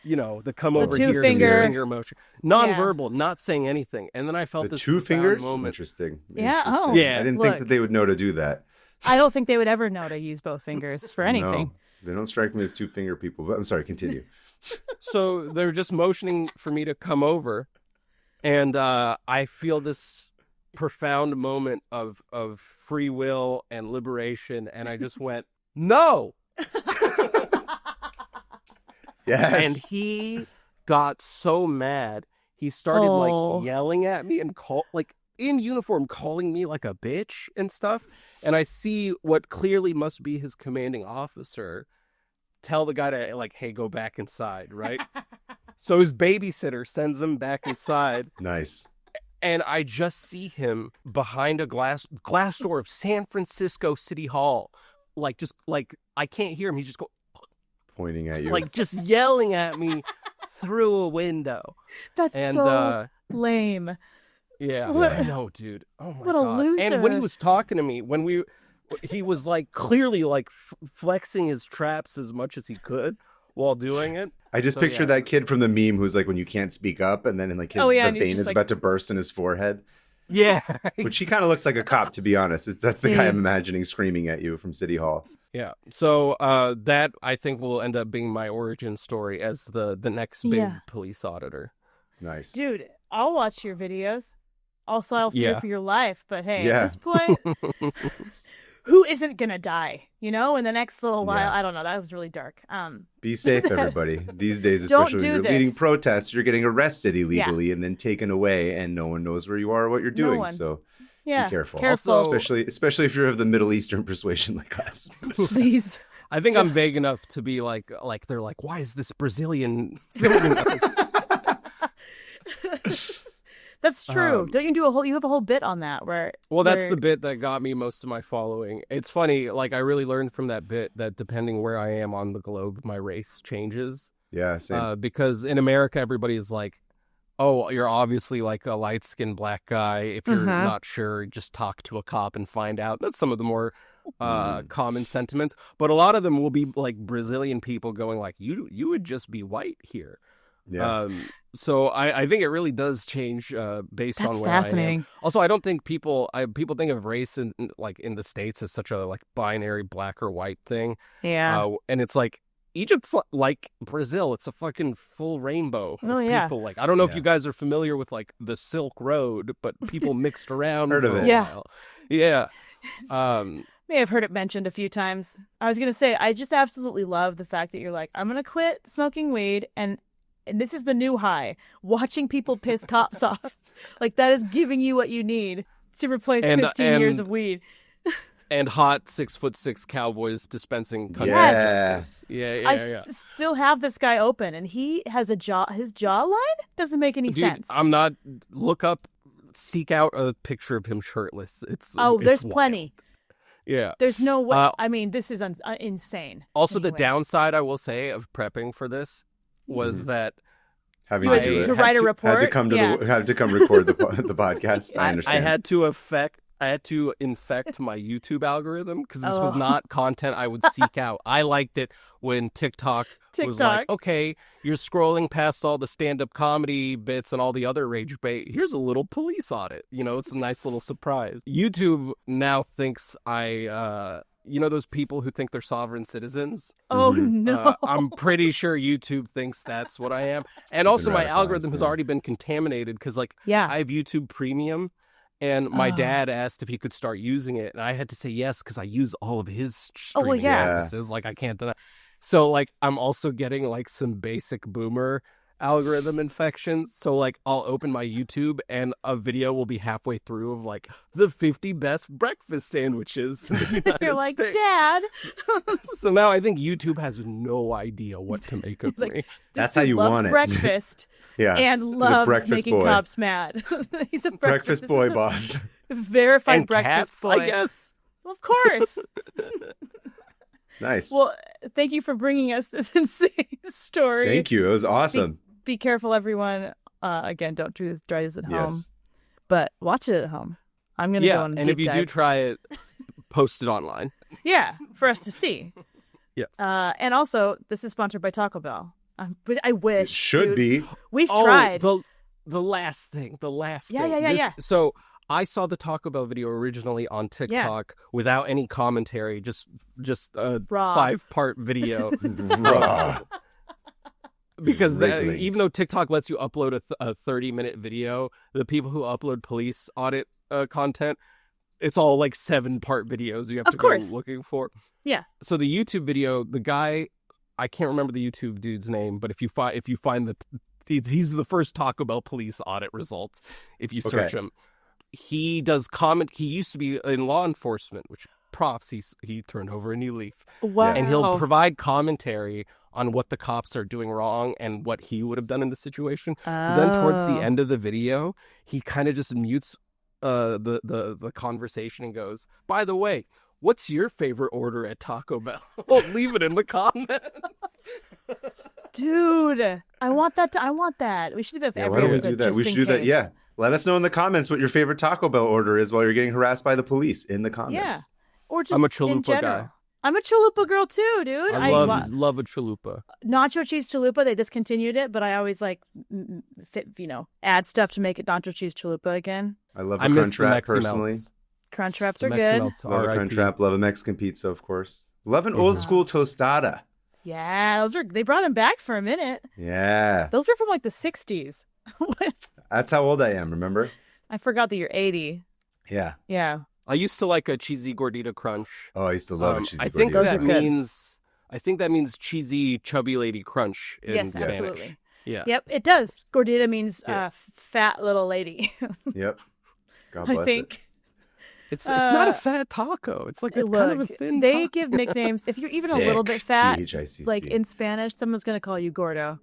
the come over here finger motion, non-verbal, not saying anything. And then I felt this two fingers moment. Interesting. Yeah. Yeah. I didn't think that they would know to do that. I don't think they would ever know to use both fingers for anything. No, they don't strike me as two finger people, but I'm sorry, continue. So they're just motioning for me to come over, and I feel this profound moment of free will and liberation, and I just went, no. Yes. And he got so mad, he started like yelling at me and in uniform, calling me like a bitch and stuff. And I see what clearly must be his commanding officer tell the guy to like, hey, go back inside, right? So his babysitter sends him back inside. Nice. And I just see him behind a glass door of San Francisco City Hall. Like, just like, I can't hear him. He's just pointing at you. Like, just yelling at me through a window. That's so lame. Yeah, I know, dude. Oh, my God. What a loser. And when he was talking to me, he was like clearly like flexing his traps as much as he could while doing it. I just picture that kid from the meme who's like, when you can't speak up, and then like the vein is about to burst in his forehead. Yeah. Which he kind of looks like a cop, to be honest. That's the guy I'm imagining screaming at you from City Hall. Yeah. So that, I think, will end up being my origin story as the next big police auditor. Nice. Dude, I'll watch your videos. Also, I'll fear for your life. But hey, at this point, who isn't going to die? You know, in the next little while? I don't know. That was really dark. Be safe, everybody. These days, especially when you're leading protests, you're getting arrested illegally and then taken away, and no one knows where you are or what you're doing. So be careful. Also, especially if you're of the Middle Eastern persuasion like us. Please. I think I'm vague enough to be like they're like, why is this Brazilian filming us? That's true. Don't you do you have a whole bit on that that's the bit that got me most of my following. It's funny, like I really learned from that bit that depending where I am on the globe, my race changes. Yeah, same. Because in America, everybody's like, oh, you're obviously like a light-skinned black guy. If you're not sure, just talk to a cop and find out. That's some of the more common sentiments. But a lot of them will be like Brazilian people going like, you would just be white here. Yeah. So I think it really does change based on where I am. Also, I don't think people think of race in the States as such a like binary black or white thing. Yeah. And it's like Egypt's like Brazil. It's a fucking full rainbow of people. Like, I don't know if you guys are familiar with like the Silk Road, but people mixed around Heard for of a it. while. Yeah. Man, may have heard it mentioned a few times. I was going to say, I just absolutely love the fact that you're like, I'm going to quit smoking weed, and this is the new high, watching people piss cops off. Like, that is giving you what you need to replace 15 years of weed. And hot 6'6" cowboys dispensing country. Yes. Yeah. Still have this guy open, and he has his jawline doesn't make any sense. I'm not, seek out a picture of him shirtless. It's there's wild. plenty. Yeah. There's no way. I mean, this is insane. Also, anyway. the downside, I will say, of prepping for this was that Having You to do had it. to write a report. Had to come record the podcast. I understand. I had to infect my YouTube algorithm because this was not content I would seek out. I liked it when TikTok was like, okay, you're scrolling past all the stand-up comedy bits and all the other rage bait. Here's a little police audit. It's a nice little surprise. YouTube now thinks those people who think they're sovereign citizens? Oh, no. I'm pretty sure YouTube thinks that's what I am. And also my algorithm has already been contaminated because, I have YouTube Premium. And my dad asked if he could start using it. And I had to say yes because I use all of his streaming services. I can't deny. So, I'm also getting, some basic boomer algorithm infections. So, I'll open my YouTube and a video will be halfway through of, the 50 best breakfast sandwiches in the United You're like, States. Dad. So now I think YouTube has no idea what to make of me. That's how you want it. Breakfast. Yeah. And loves making boy. cops mad. He's a breakfast boy boss. Verified and breakfast cats, boy. I guess. Well, of course. Nice. Well, thank you for bringing us this insane story. Thank you. It was awesome. Be careful, everyone. Again, don't try this at home. Yes. But watch it at home. I'm going to go on a and deep if you dive. do try it, post it online. Yeah, for us to see. Yes. And also, this is sponsored by Taco Bell. But I wish. It should be. We've tried. The last thing. Yeah. So I saw the Taco Bell video originally on TikTok without any commentary, just a Raw. 5-part video. Raw. Because Wriggling. even though TikTok lets you upload a 30-minute video, the people who upload police audit content, it's all 7-part videos you have to go looking for. Yeah. So the YouTube video, the guy, I can't remember the YouTube dude's name, but if you find he's the first Taco Bell police audit results. If you search him, he does comment. He used to be in law enforcement, which props. He turned over a new leaf. Wow. And he'll provide commentary on what the cops are doing wrong and what he would have done in the situation. But then towards the end of the video, he kind of just mutes the conversation and goes, by the way, what's your favorite order at Taco Bell? Leave it in the comments. Dude, I want that. We should do that for Yeah, every why don't we episode. do that? Just We should in do that. case. Yeah. Let us know in the comments what your favorite Taco Bell order is while you're getting harassed by the police in the comments. Yeah. Or just I'm a in chalupa general. guy. I'm a chalupa girl too, dude. I love a chalupa. Nacho cheese chalupa. They discontinued it, but I always add stuff to make it nacho cheese chalupa again. I love a I miss crunch the wrap Mexi personally. melts. Crunch wraps The are Mexi good. melts, Love a RIP. crunch wrap. Love a Mexican pizza, of course. Love an old school tostada. Yeah, they brought them back for a minute. Yeah. Those are from the 60s. That's how old I am, remember? I forgot that you're 80. Yeah. Yeah. I used to like a cheesy gordita crunch. Oh, I used to love a cheesy I think gordita. that means cheesy chubby lady crunch in Yes, Spanish. absolutely. Yeah. Yep, it does. Gordita means fat little lady. Yep. God bless I think. it. It's not a fat taco. It's like a kind of a thin they taco. give nicknames. If you're even a little bit fat, T-H-I-C-C. like in Spanish, someone's going to call you gordo.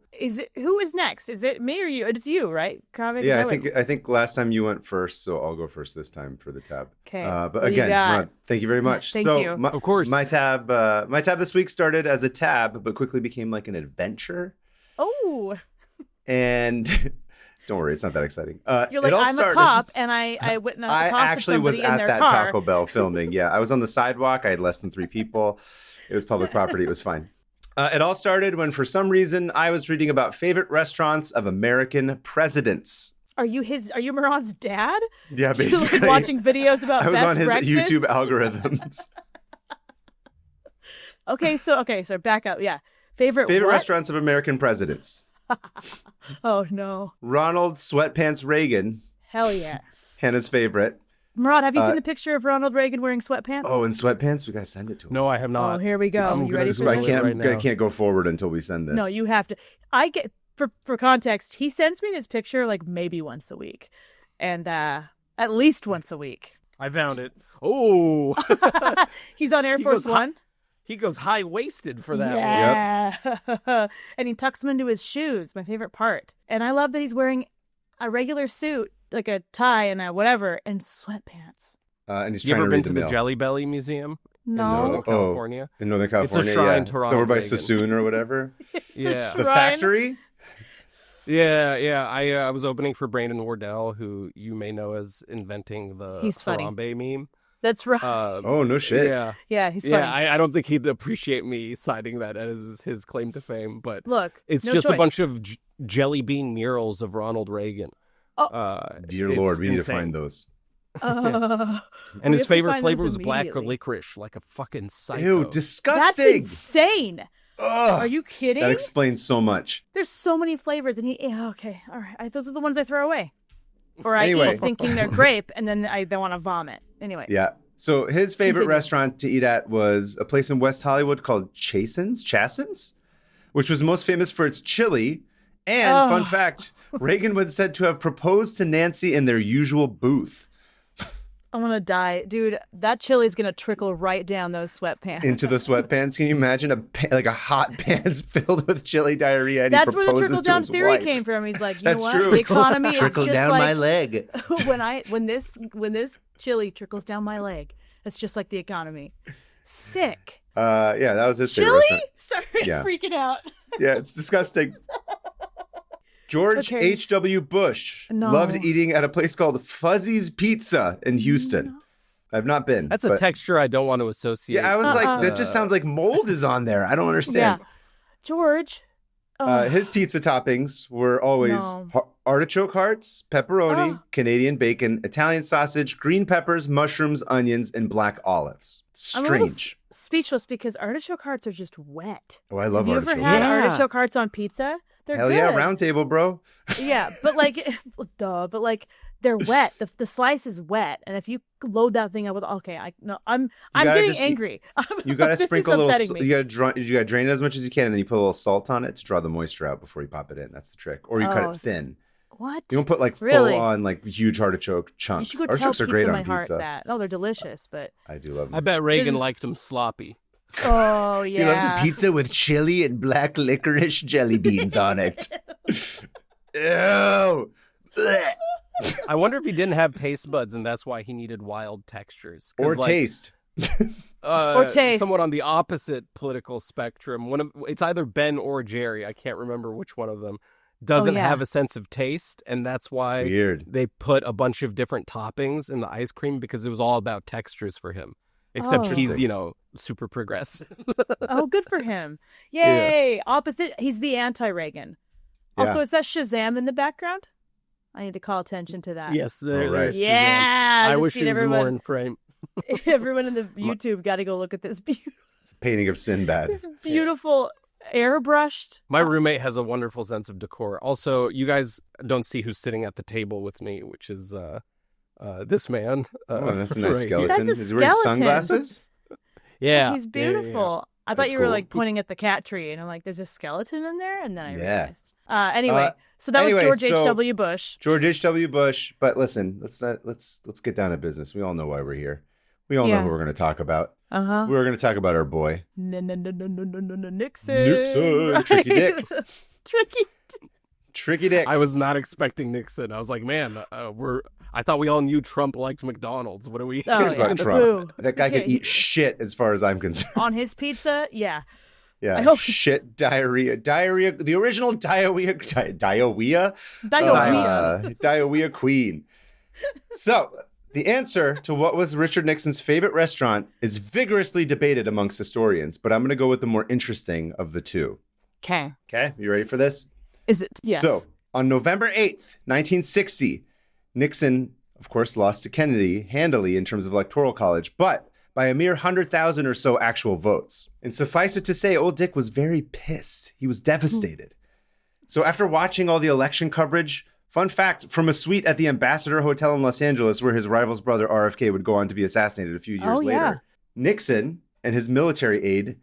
Who is next? Is it me or you? It's you, right, Kaveh? Yeah, I think last time you went first, so I'll go first this time for the tab. Okay. But What do you again, got? Rod, thank you very much. Thank so you. Of course. My tab this week started as a tab, but quickly became like an adventure. Oh, And don't worry, it's not that exciting. you're like, I'm a cop, and I witnessed I accosted actually was somebody in at their that car. Taco Bell filming. Yeah, I was on the sidewalk. I had less than 3 people. It was public property. It was fine. It all started when, for some reason, I was reading about favorite restaurants of American presidents. Are you Moran's dad? Yeah, You're, basically. watching videos about I was best on his breakfasts? YouTube algorithms. Okay, so back up. Yeah, favorite what? Restaurants of American presidents. Oh no, Ronald Sweatpants Reagan, hell yeah. Hannah's favorite. Murad, have you seen the picture of Ronald Reagan wearing sweatpants? Oh, in sweatpants? We got to send it to him. No, I have not. Oh, here we go. I'm You ready for Google this? it right now. I can't go forward until we send this. No, you have to. I get for context. He sends me this picture like maybe once a week, and at least once a week. I found it. Oh, He's on Air Force One. He goes high-waisted for that one. Yeah. And he tucks them into his shoes, my favorite part. And I love that he's wearing a regular suit, like a tie and a whatever, and sweatpants. And he's You trying ever to been read to the the mail. Jelly Belly Museum in No. Northern California? In Northern California, shrine yeah. to It's over Ronald by Reagan. Sassoon or whatever. Yeah. The Shrine. factory? Yeah. I was opening for Brandon Wardell, who you may know as inventing the He's funny. Harambe meme. That's right. Oh, no shit. Yeah. He's funny. I don't think he'd appreciate me citing that as his claim to fame, but Look, it's no just choice. a bunch of jelly bean murals of Ronald Reagan. Dear It's Lord, we need to insane. find those. Uh, And we his have to favorite find flavor those was black immediately. licorice, like a fucking psycho. Ew, That's disgusting. insane. Ugh. Are you kidding? That explains so much. There's so many flavors, and okay, all right. Those are the ones I throw away, or I Anyway. eat thinking they're grape, and then I want to vomit. Anyway, Yeah. So his favorite Continue. restaurant to eat at was a place in West Hollywood called Chasen's, which was most famous for its chili. And Oh. fun fact, Reagan was said to have proposed to Nancy in their usual booth. I'm gonna die, dude. That chili's gonna trickle right down those sweatpants. Into the sweatpants. Can you imagine a hot pants filled with chili diarrhea? And That's he where the proposes trickle to down his theory wife. came from. He's like, you know That's what? true. The economy is Trickle just down like my leg. when this chili trickles down my leg. It's just like the economy. Sick. Yeah, that was his favorite Chili? restaurant. Sorry, Yeah. I'm freaking out. Yeah, it's disgusting. George Okay. H.W. Bush No. loved eating at a place called Fuzzy's Pizza in Houston. I've not been. That's a but- texture I don't want to associate. Yeah, I was like, that just sounds like mold is on there. I don't understand. Yeah. George. Oh, His pizza toppings were always No. artichoke hearts, pepperoni, Oh. Canadian bacon, Italian sausage, green peppers, mushrooms, onions, and black olives. I'm a little Strange. speechless because artichoke hearts are just wet. Oh, I love Have you artichoke ever had Yeah. artichoke hearts on pizza? They're Hell good. yeah, round table, bro. Yeah, but like, duh, but like they're wet. The slice is wet, and if you load that thing up with, I'm gotta getting just- angry. You gotta This is sprinkle a little. upsetting me. You gotta drain it as much as you can, and then you put a little salt on it to draw the moisture out before you pop it in. That's the trick. Or you cut Oh, it thin. What? You don't put like Really? full on like huge artichoke You chunks. should go tell Artichokes are Pizza great My on Heart pizza. that. Oh, they're delicious, but I do love them. I bet Reagan Didn't- liked them sloppy. oh He loves yeah. a pizza with chili and black licorice jelly beans on it. Ew. Blech. I wonder if he didn't have taste buds and that's why he needed wild textures. 'Cause, Or like, taste. Or taste. Somewhat on the opposite political spectrum. It's either Ben or Jerry. I can't remember which one of them doesn't yeah. have a sense of taste, and that's why Weird. they put a bunch of different toppings in the ice cream because it was all about textures for him. Except Oh. he's, super progressive. Oh, good for him. Yay. Opposite. He's the anti-Reagan. Also, Yeah. is that Shazam in the background? I need to call attention to that. Yes, All right. there's Shazam. Yeah. I just wish need he was more in frame. everyone in the YouTube got to go look at this It's a painting of Sinbad. this beautiful airbrushed. My roommate has a wonderful sense of decor. Also, you guys don't see who's sitting at the table with me, which is this man. Oh, that's a nice right skeleton. That's a Is he wearing skeleton. sunglasses? Yeah. He's Yeah, yeah, yeah. beautiful. I thought That's you were cool. like pointing at the cat tree, and I'm like, there's a skeleton in there, and then I Yeah. realized. Anyway, Uh, so that anyway, was George so- H.W. Bush. George H.W. Bush. But listen, let's get down to business. We all know why we're here. We all know Yeah. who we're going to talk about. Uh huh. We're going to talk about our boy. Nixon. Nixon. Tricky Dick. Tricky. Tricky Dick. I was not expecting Nixon. I was like, man, I thought we all knew Trump liked McDonald's. What are we? Oh, cares yeah. about Trump? Boo. That guy could Okay. eat shit as far as I'm concerned. On his pizza, yeah. Yeah, I hope- shit, diarrhea, the original diarrhea, Diarrhea. diarrhea queen. So the answer to what was Richard Nixon's favorite restaurant is vigorously debated amongst historians, but I'm going to go with the more interesting of the two. Okay. Okay, you ready for this? Is it? Yes. So on November 8th, 1960, Nixon, of course, lost to Kennedy handily in terms of electoral college, but by a mere 100,000 or so actual votes. And suffice it to say, old Dick was very pissed. He was devastated. So after watching all the election coverage Fun fact, from a suite at the Ambassador Hotel in Los Angeles, where his rival's brother RFK would go on to be assassinated a few years later. Nixon and his military aide,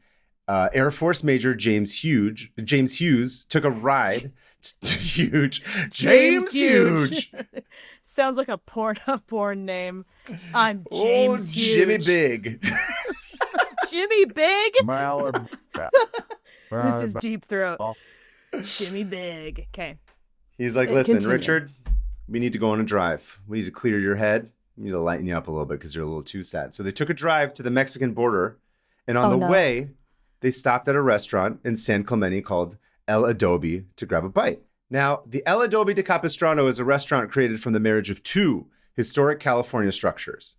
Air Force Major James Hughes, took a ride. James Hughes. Sounds like a porn name. I'm James Hughes. Jimmy Big. Jimmy Big? This is Deep Throat. Jimmy Big. Okay. He's like, listen, Continue. Richard, we need to go on a drive. We need to clear your head. We need to lighten you up a little bit because you're a little too sad. So they took a drive to the Mexican border. And on the way, they stopped at a restaurant in San Clemente called El Adobe to grab a bite. Now, the El Adobe de Capistrano is a restaurant created from the marriage of two historic California structures.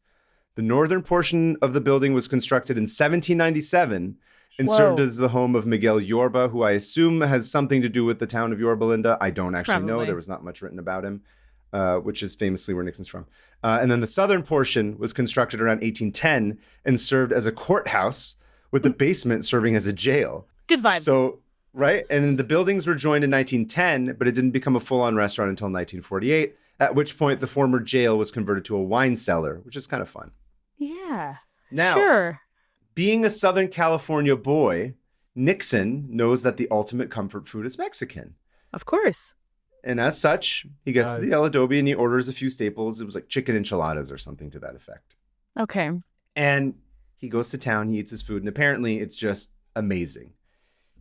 The northern portion of the building was constructed in 1797 and served as the home of Miguel Yorba, who I assume has something to do with the town of Yorba Linda. I don't actually know. There was not much written about him, which is famously where Nixon's from. And then the southern portion was constructed around 1810 and served as a courthouse with the basement serving as a jail. Good vibes. So, right? And the buildings were joined in 1910, but it didn't become a full-on restaurant until 1948, at which point the former jail was converted to a wine cellar, which is kind of fun. Yeah. Now, sure. Being a Southern California boy, Nixon knows that the ultimate comfort food is Mexican. Of course. And as such, he gets to the El Adobe and he orders a few staples. It was like chicken enchiladas or something to that effect. Okay. And he goes to town, he eats his food, and apparently it's just amazing.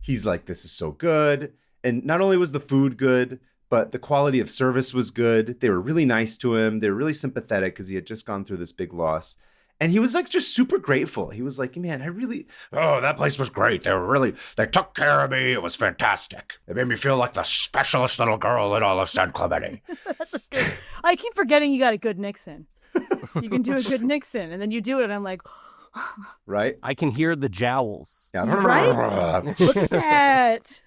He's like, this is so good. And not only was the food good, but the quality of service was good. They were really nice to him. They were really sympathetic because he had just gone through this big loss. And he was like just super grateful. He was like, man, that place was great. They took care of me. It was fantastic. They made me feel like the specialist little girl in all of San Clemente. That's a good. I keep forgetting you got a good Nixon. You can do a good Nixon. And then you do it. And I'm like, right? I can hear the jowls. Yeah. Right? Look at that.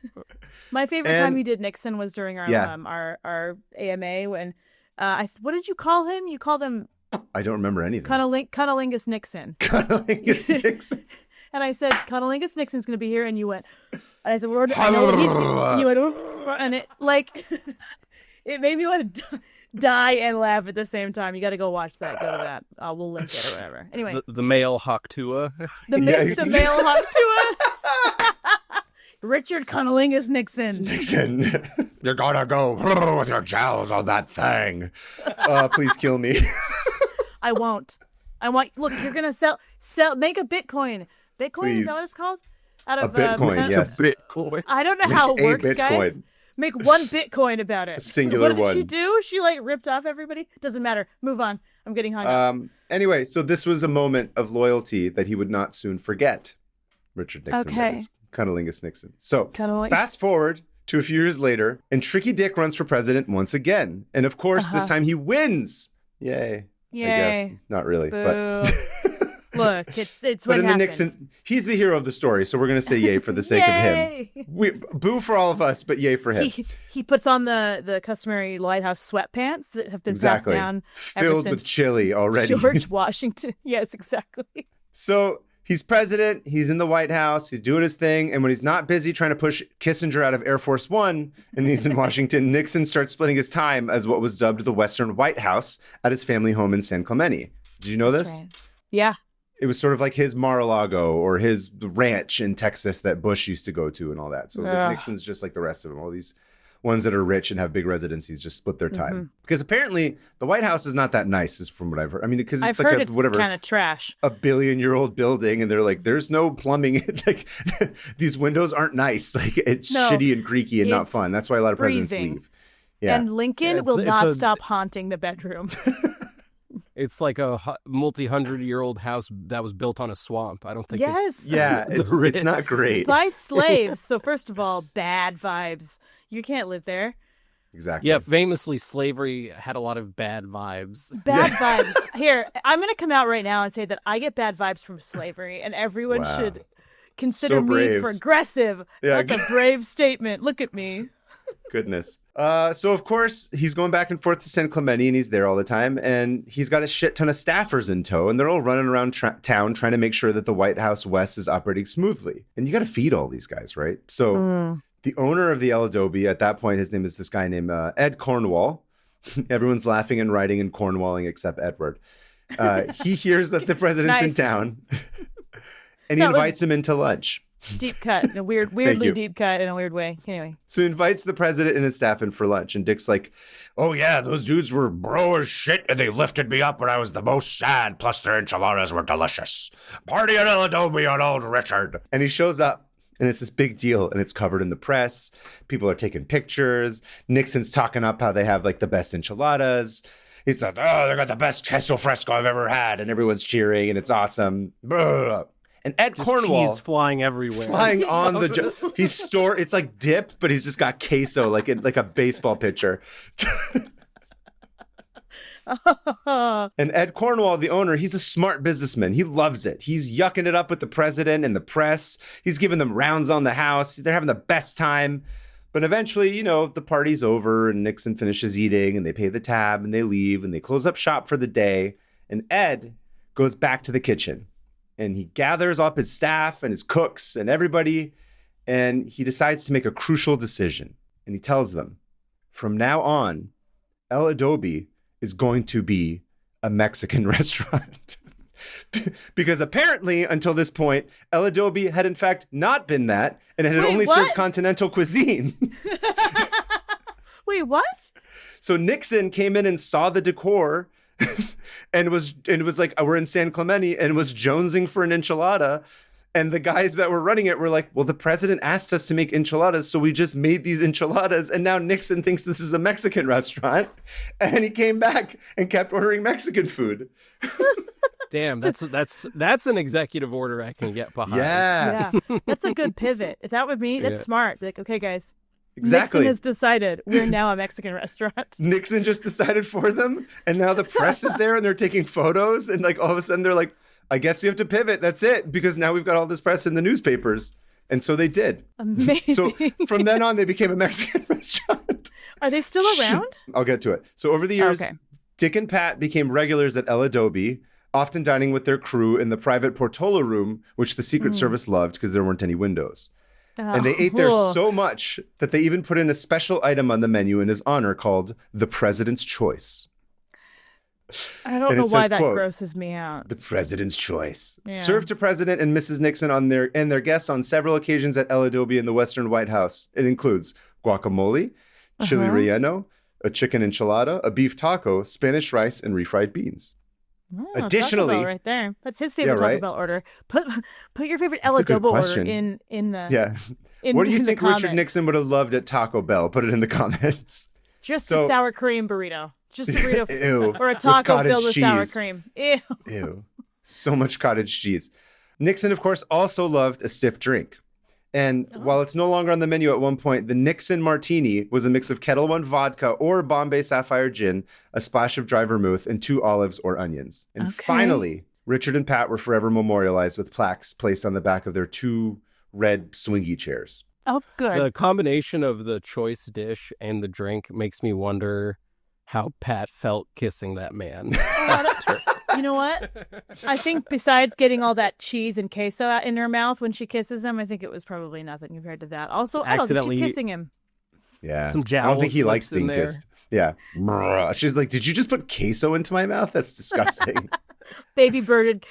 My favorite time you did Nixon was during our AMA when, what did you call him? You called him... I don't remember anything. Cunnilingus Nixon. Cunnilingus Nixon. And I said, Cunnilingus Nixon's going to be here. And you went, and I said, I know what he's going to You went, and it, like, it made me want to die and laugh at the same time. You got to go watch that. Go to that. We'll link it or whatever. Anyway. The male Hawktua. The male Hawktua. Richard Cunnilingus Nixon. You're going to go with your jowls on that thing. Please kill me. I won't. Look, you're going to sell, make a Bitcoin. Bitcoin, Please. Is that what it's called? Out of Bitcoin, yes. Bitcoin. I don't know how it works, Bitcoin. guys. Make one Bitcoin about it. A singular one. What did one. she do? She like ripped off everybody? Doesn't matter. Move on. I'm getting hung up. Anyway, so this was a moment of loyalty that he would not soon forget. Richard Nixon. Okay. Cunnilingus Nixon. So fast forward to a few years later, and Tricky Dick runs for president once again. And of course, this time he wins. Yay. I guess. Not really. Boo. But Look, it's but what in happened. the Nixon, he's the hero of the story, so we're going to say yay for the sake of him. Boo for all of us, but yay for him. He puts on the customary lighthouse sweatpants that have been passed down filled with chili already. George Washington. Yes, exactly. So he's president, he's in the White House, he's doing his thing, and when he's not busy trying to push Kissinger out of Air Force One and he's in Washington, Nixon starts splitting his time as what was dubbed the Western White House at his family home in San Clemente. Did you know this? Right. Yeah. It was sort of like his Mar-a-Lago or his ranch in Texas that Bush used to go to and all that. So Nixon's just like the rest of them. All these ones that are rich and have big residencies just split their time. Mm-hmm. Because apparently the White House is not that nice, is from what I've heard. I mean, because it's like it's kind of trash. A billion-year-old building, and they're like, there's no plumbing. Like, these windows aren't nice. Like, it's shitty and creaky and not fun. That's why a lot of presidents leave. Yeah. And Lincoln will not stop haunting the bedroom. It's like a multi-hundred-year-old house that was built on a swamp. I don't think it's... Yeah, it's not great. By slaves. So first of all, bad vibes. You can't live there. Exactly. Yeah, famously, slavery had a lot of bad vibes. Bad vibes. Here, I'm going to come out right now and say that I get bad vibes from slavery, and everyone should consider me progressive. Yeah. That's a brave statement. Look at me. Goodness. So, of course, he's going back and forth to San Clemente, and he's there all the time. And he's got a shit ton of staffers in tow, and they're all running around town trying to make sure that the White House West is operating smoothly. And you got to feed all these guys, right? So the owner of the El Adobe, at that point, his name is this guy named Ed Cornwall. Everyone's laughing and writing and cornwalling except Edward. He hears that the president's in Nice. town, and he That was- invites him into lunch. Deep cut, a weirdly deep cut in a weird way. Anyway, So he invites the president and his staff in for lunch, and Dick's like, "Oh yeah, those dudes were bro as shit, and they lifted me up when I was the most sad. Plus their enchiladas were delicious. Party at El Adobe on old Richard." And he shows up, and it's this big deal, and it's covered in the press. People are taking pictures. Nixon's talking up how they have like the best enchiladas. He's like, "Oh, they got the best queso fresco I've ever had," and everyone's cheering, and it's awesome. Blah. And Ed Just Cornwall cheese flying everywhere. flying on the it's like dip, but he's just got queso like a baseball pitcher. And Ed Cornwall, the owner, he's a smart businessman. He loves it. He's yucking it up with the president and the press. He's giving them rounds on the house. They're having the best time. But eventually, the party's over and Nixon finishes eating and they pay the tab and they leave and they close up shop for the day. And Ed goes back to the kitchen. And he gathers up his staff and his cooks and everybody, and he decides to make a crucial decision. And he tells them, from now on, El Adobe is going to be a Mexican restaurant. Because apparently, until this point, El Adobe had in fact not been that, and it had Wait, only what? served continental cuisine. wait, what? So Nixon came in and saw the decor and was like, we're in San Clemente, and was jonesing for an enchilada. And the guys that were running it were like, well, the president asked us to make enchiladas, so we just made these enchiladas. And now Nixon thinks this is a Mexican restaurant. And he came back and kept ordering Mexican food. Damn, that's an executive order I can get behind. Yeah, Yeah, that's a good pivot. If that were me, that's Yeah. smart. Be like, okay, guys, exactly. Nixon has decided we're now a Mexican restaurant. Nixon just decided for them. And now the press is there and they're taking photos. And like all of a sudden they're like, I guess you have to pivot. That's it. Because now we've got all this press in the newspapers. And so they did. Amazing. So from then on, they became a Mexican restaurant. Are they still around? I'll get to it. So over the years, Okay. Dick and Pat became regulars at El Adobe, often dining with their crew in the private Portola room, which the Secret Service loved because there weren't any windows. And they ate there Oh. so much that they even put in a special item on the menu in his honor called the President's Choice. I don't and know it why says, that quote, grosses me out. The President's Choice. Yeah. Served to President and Mrs. Nixon and their guests on several occasions at El Adobe in the Western White House. It includes guacamole, chili relleno, a chicken enchilada, a beef taco, Spanish rice, and refried beans. Oh, Additionally- Taco Bell right there. That's his favorite Yeah, right? Taco Bell order. Put your favorite El That's a good Adobo order question. in the Yeah. in, What do you in the think Richard comments. Nixon would have loved at Taco Bell? Put it in the comments. Just So- a sour cream burrito. Just a burrito Ew. or a With taco cottage filled with sour cheese. cream. Ew. Ew. So much cottage cheese. Nixon, of course, also loved a stiff drink. And while it's no longer on the menu at one point, the Nixon Martini was a mix of Kettle One vodka or Bombay Sapphire gin, a splash of dry vermouth, and 2 olives or onions. And Okay. finally, Richard and Pat were forever memorialized with plaques placed on the back of their 2 red swingy chairs. Oh, good. The combination of the choice dish and the drink makes me wonder how Pat felt kissing that man. You know what? I think besides getting all that cheese and queso out in her mouth when she kisses him, I think it was probably nothing compared to that. Also, I don't think Accidentally- she's kissing him. Yeah. Some I don't think he jowl likes slips in being there. kissed. Yeah. Brr. She's like, did you just put queso into my mouth? That's disgusting. He baby birded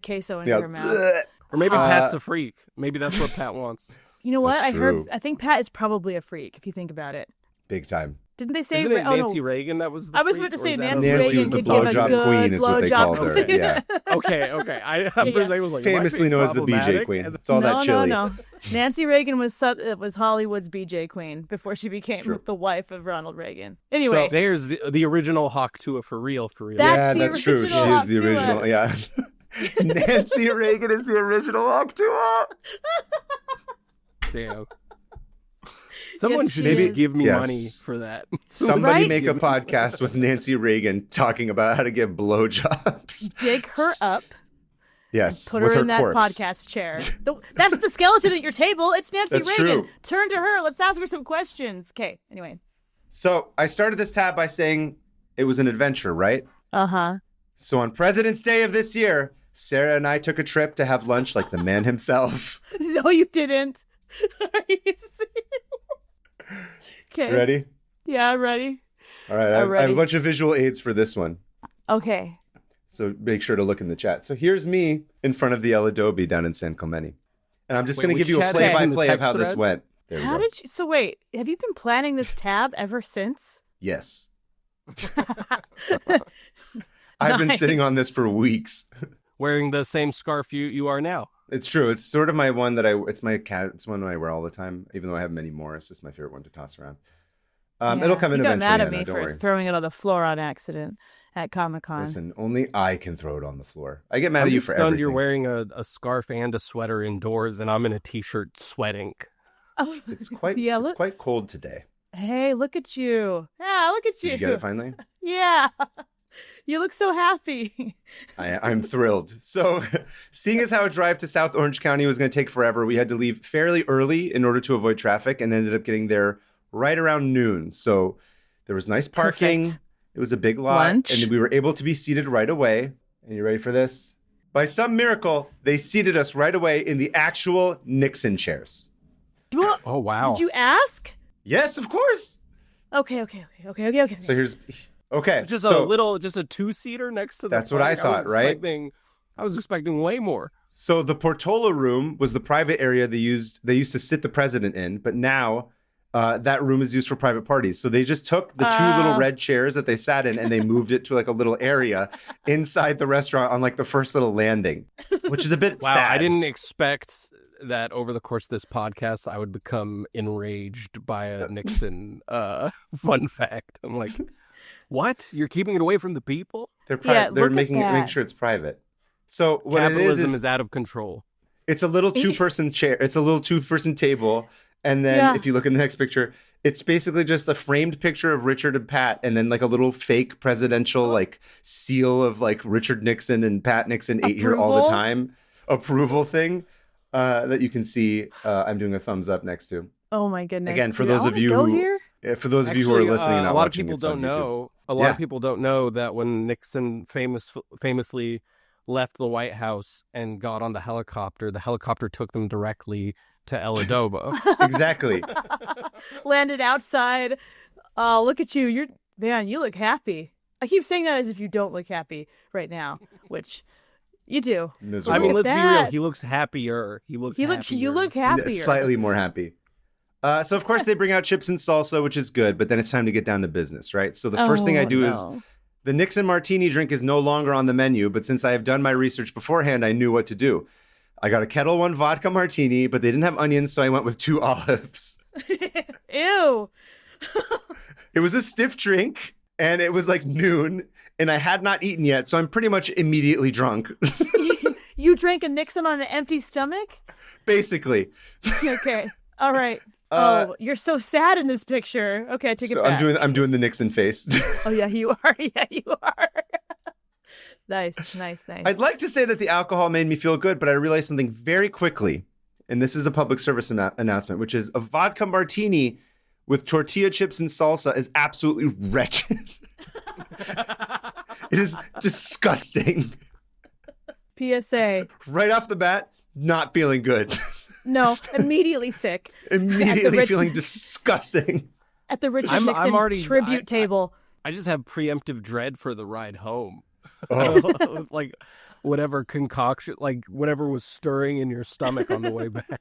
queso into Yeah. her mouth. Blech. Or maybe Pat's a freak. Maybe that's what Pat wants. You know what? That's true. I think Pat is probably a freak if you think about it. Big time. Didn't they say? Isn't it oh, Nancy no. Reagan that was the I was freak, about to or say is that Nancy a- Nancy Reagan was the could give a blowjob good queen is what they blowjob called her. queen. Yeah. Okay. I Yeah. was like, am I Famously being known as the BJ problematic? queen. And- It's all that chili. No. Nancy Reagan was Hollywood's BJ queen before she became true. the wife of Ronald Reagan. Anyway, There's the original Hawk Tuah for real. That's Yeah, the that's true. She original is the Hawk Tuah. original. Yeah. Nancy Reagan is the original Hawk Tuah. Damn. Someone Yes, should she just is. give me Yes. money for that. Somebody Right? make a podcast with Nancy Reagan talking about how to give blowjobs. dig her up, Yes, put with her in that corpse. podcast chair. That's the skeleton at your table. It's Nancy That's Reagan. true. Turn to her. Let's ask her some questions. Okay. Anyway. So I started this tab by saying it was an adventure, right? Uh-huh. So on President's Day of this year, Sarah and I took a trip to have lunch like the man himself. No, you didn't. Are you serious? Okay. Ready? Yeah, ready. All right, I have Alrighty. a bunch of visual aids for this one. Okay. So make sure to look in the chat. So here's me in front of the El Adobe down in San Clemente. And I'm just going to give you a play-by-play of how this went. There we go. So wait, have you been planning this tab ever since? Yes. I've been sitting on this for weeks. Wearing the same scarf you are now. It's true. It's sort of my one that it's my cat. It's one I wear all the time, even though I have many more. It's just my favorite one to toss around. It'll come in you got eventually. mad at me don't for worry. throwing it on the floor on accident at Comic-Con. Listen, only I can throw it on the floor. I get mad I'm at you just for stunned everything. you're wearing a scarf and a sweater indoors, and I'm in a t-shirt sweating. Oh, It's quite yeah, it's look. quite cold today. Hey, look at you. Yeah, look at you. Did you get it finally? Yeah. You look so happy. I'm thrilled. So, seeing as how a drive to South Orange County was going to take forever, we had to leave fairly early in order to avoid traffic and ended up getting there right around noon. So, there was nice parking. Perfect. It was a big lot. Lunch. And we were able to be seated right away. And you ready for this? By some miracle, they seated us right away in the actual Nixon chairs. Oh, wow. Did you ask? Yes, of course. Okay. So here's... Okay, Just so, just a two-seater next to the That's what I front? thought, right? I was expecting way more. So the Portola room was the private area they used to sit the president in, but now that room is used for private parties. So they just took the two little red chairs that they sat in and they moved it to like a little area inside the restaurant on like the first little landing, which is a bit Wow, sad. I didn't expect that over the course of this podcast I would become enraged by a Nixon fun fact. I'm like, what? You're keeping it away from the people? They're Yeah, they're look at making that. sure it's private. So what Capitalism it is out of control. it's a little two-person chair. It's a little two-person table. And then if you look in the next picture, it's basically just a framed picture of Richard and Pat, and then like a little fake presidential like seal of like Richard Nixon and Pat Nixon ate here all the Approval? time approval thing that you can see. I'm doing a thumbs up next to. Oh my goodness. Again, for Dude, those I of wanna you go who- here? For those of you who are listening and not a lot of watching, people it's on don't YouTube. know. A lot Yeah. of people don't know that when Nixon famously left the White House and got on the helicopter took them directly to El Adobo. Exactly. Landed outside. Oh, look at you. You look happy. I keep saying that as if you don't look happy right now, which you do. Miserable. I mean, Look let's at be real. that. He looks happier. You look happier. Slightly more happy. So of course they bring out chips and salsa, which is good, but then it's time to get down to business, right? So the first thing I do is the Nixon martini drink is no longer on the menu, but since I have done my research beforehand, I knew what to do. I got a Kettle One vodka martini, but they didn't have onions, so I went with 2 olives. Ew. It was a stiff drink, and it was like noon, and I had not eaten yet, so I'm pretty much immediately drunk. You drank a Nixon on an empty stomach? Basically. Okay. All right. You're so sad in this picture. Okay, I take it So back. I'm doing the Nixon face. Oh yeah, you are. Yeah, you are. Nice. I'd like to say that the alcohol made me feel good, but I realized something very quickly, and this is a public service announcement, which is a vodka martini with tortilla chips and salsa is absolutely wretched. It is disgusting. PSA. Right off the bat, not feeling good. No, immediately sick. Immediately feeling disgusting. At the Richard I'm Nixon already- tribute table. I just have preemptive dread for the ride home. Oh. Like whatever concoction, like whatever was stirring in your stomach on the way back.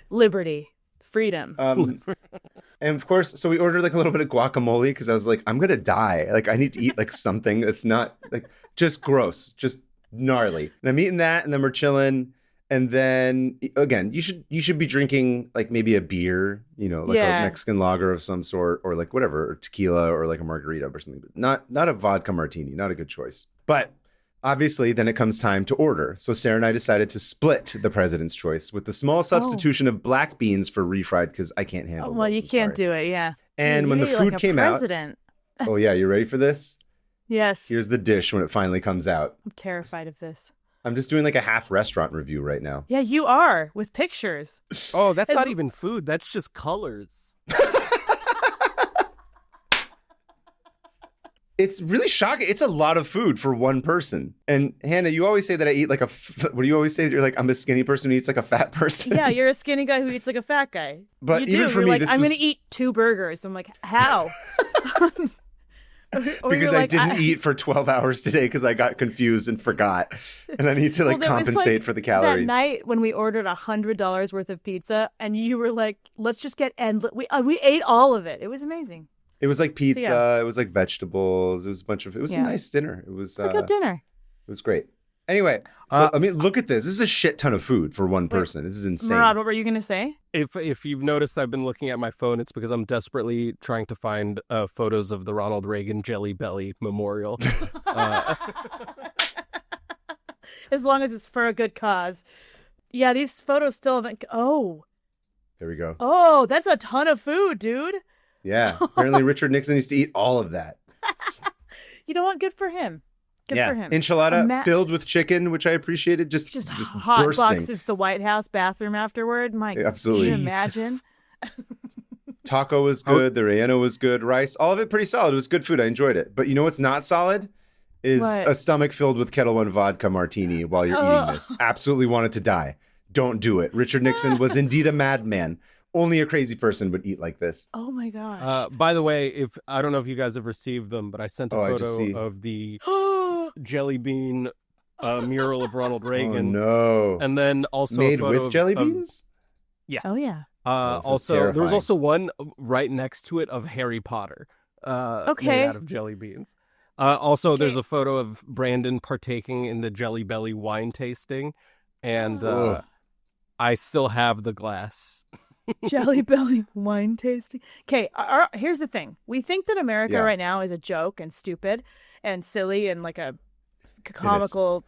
Liberty. Freedom. And of course, so we ordered like a little bit of guacamole because I was like, I'm gonna die. Like I need to eat like something that's not like just gross, just gnarly. And I'm eating that, and then we're chilling. And then again, you should be drinking like maybe a beer, like a Mexican lager of some sort, or like whatever, or tequila, or like a margarita or something. But not a vodka martini, not a good choice. But obviously, then it comes time to order. So Sarah and I decided to split the president's choice with the small substitution of black beans for refried because I can't handle. Well, those, you I'm can't sorry. do it. Yeah. And when the You're food like a came president. out, oh yeah, you ready for this? Yes. Here's the dish when it finally comes out. I'm terrified of this. I'm just doing like a half restaurant review right now. Yeah, you are with pictures. Oh, that's As- not even food. That's just colors. It's really shocking. It's a lot of food for one person. And Hannah, you always say that I eat like what do you always say? You're like, I'm a skinny person who eats like a fat person. Yeah, you're a skinny guy who eats like a fat guy. But you even do. for You're me, like, this I'm was- going to eat 2 burgers. I'm like, how? Or because you're I like, didn't eat for 12 hours today because I got confused and forgot. And I need to Well, there was, compensate for the calories. That night when we ordered $100 worth of pizza, and you were like, "Let's just get endless." We ate all of it. It was amazing. It was like pizza. So, yeah. It was like vegetables. It was a bunch of. It was a nice dinner. It was. It's a good dinner. It was great. Anyway, so I mean, look at this. This is a shit ton of food for one person. This is insane. Murad, what were you gonna say? If you've noticed, I've been looking at my phone. It's because I'm desperately trying to find photos of the Ronald Reagan Jelly Belly Memorial. As long as it's for a good cause. Yeah, these photos still haven't. Oh. There we go. Oh, that's a ton of food, dude. Yeah. Apparently, Richard Nixon used to eat all of that. You know what? Good for him. Good for him. Enchilada filled with chicken, which I appreciated. Just hot bursting. boxes the White House bathroom afterward. Absolutely. Can you imagine? Taco was good. The relleno was good. Rice, all of it pretty solid. It was good food. I enjoyed it. But you know what's not solid? Is a stomach filled with Kettle One vodka martini while you're eating this. Absolutely wanted to die. Don't do it. Richard Nixon was indeed a madman. Only a crazy person would eat like this. Oh my gosh. By the way, I don't know if you guys have received them, but I sent a photo of the jelly bean mural of Ronald Oh Reagan. no! And then also made a photo with jelly beans. Yes. Oh yeah. Also, there was also one right next to it of Harry Potter. Made out of jelly beans. There's a photo of Brandon partaking in the Jelly Belly wine tasting, and I still have the glass. Jelly Belly wine tasting. Okay, here's the thing. We think that America right now is a joke and stupid and silly and like a comical.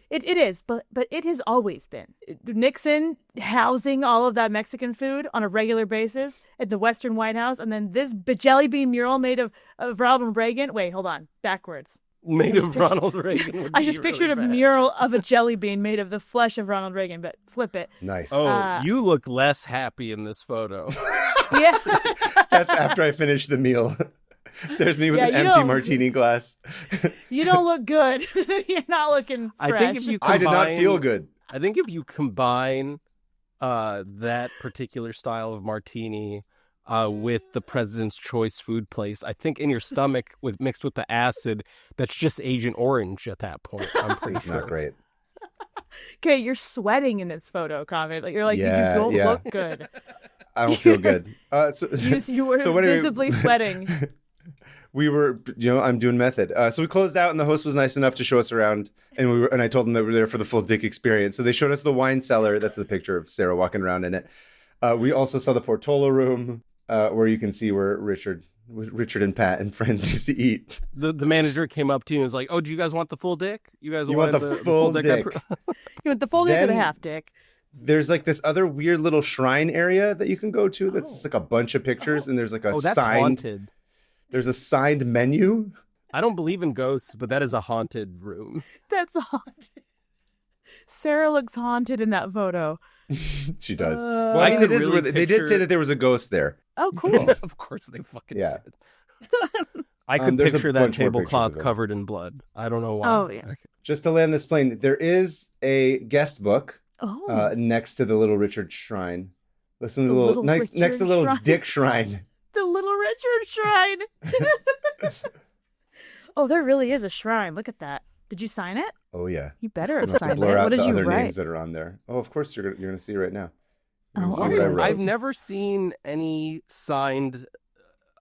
It is, but it has always been. Nixon housing all of that Mexican food on a regular basis at the Western White House, and then this jelly bean mural made of Ronald Reagan. Wait, hold on. Backwards. Made of Ronald Reagan. I just pictured a mural of a jelly bean made of the flesh of Ronald Reagan, but flip it. Nice. Oh, you look less happy in this photo. Yeah. That's after I finish the meal. There's me with an empty martini glass. You don't look good. You're not looking fresh. I think if you combine, I did not feel good. I think if you combine that particular style of martini with the President's Choice food place, I think in your stomach mixed with the acid, that's just Agent Orange at that point. I'm pretty sure. Not great. Okay, you're sweating in this photo, Kaveh. Like, you're like, you don't look good. I don't feel good. You were visibly sweating. We were, I'm doing method. So we closed out, and the host was nice enough to show us around, and I told them that we were there for the full dick experience. So they showed us the wine cellar. That's the picture of Sarah walking around in it. We also saw the Portola room, where you can see where Richard and Pat and friends used to eat. The manager came up to you and was like, "Oh, do you guys want the full dick? You guys want the full dick? You want the full dick or the half dick?" There's like this other weird little shrine area that you can go to. That's just like a bunch of pictures, and there's like a that's signed. Haunted. There's a signed menu. I don't believe in ghosts, but that is a haunted room. That's haunted. Sarah looks haunted in that photo. She does. Well, I mean, it is where they did say that there was a ghost there. Oh, cool. Of course they fucking did. I could there's picture a that bunch more tablecloth pictures of covered in blood. I don't know why. Oh, yeah. Okay. Just to land this plane, there is a guest book next to the Little Richard shrine. Listen to the little next to the little Dick shrine. The Little Richard shrine. Oh, there really is a shrine. Look at that. Did you sign it? Oh yeah. You better have I'm signed blur it. out What did the you other write? names that are on there. Oh, of course you're gonna see it right now. I've never seen any signed.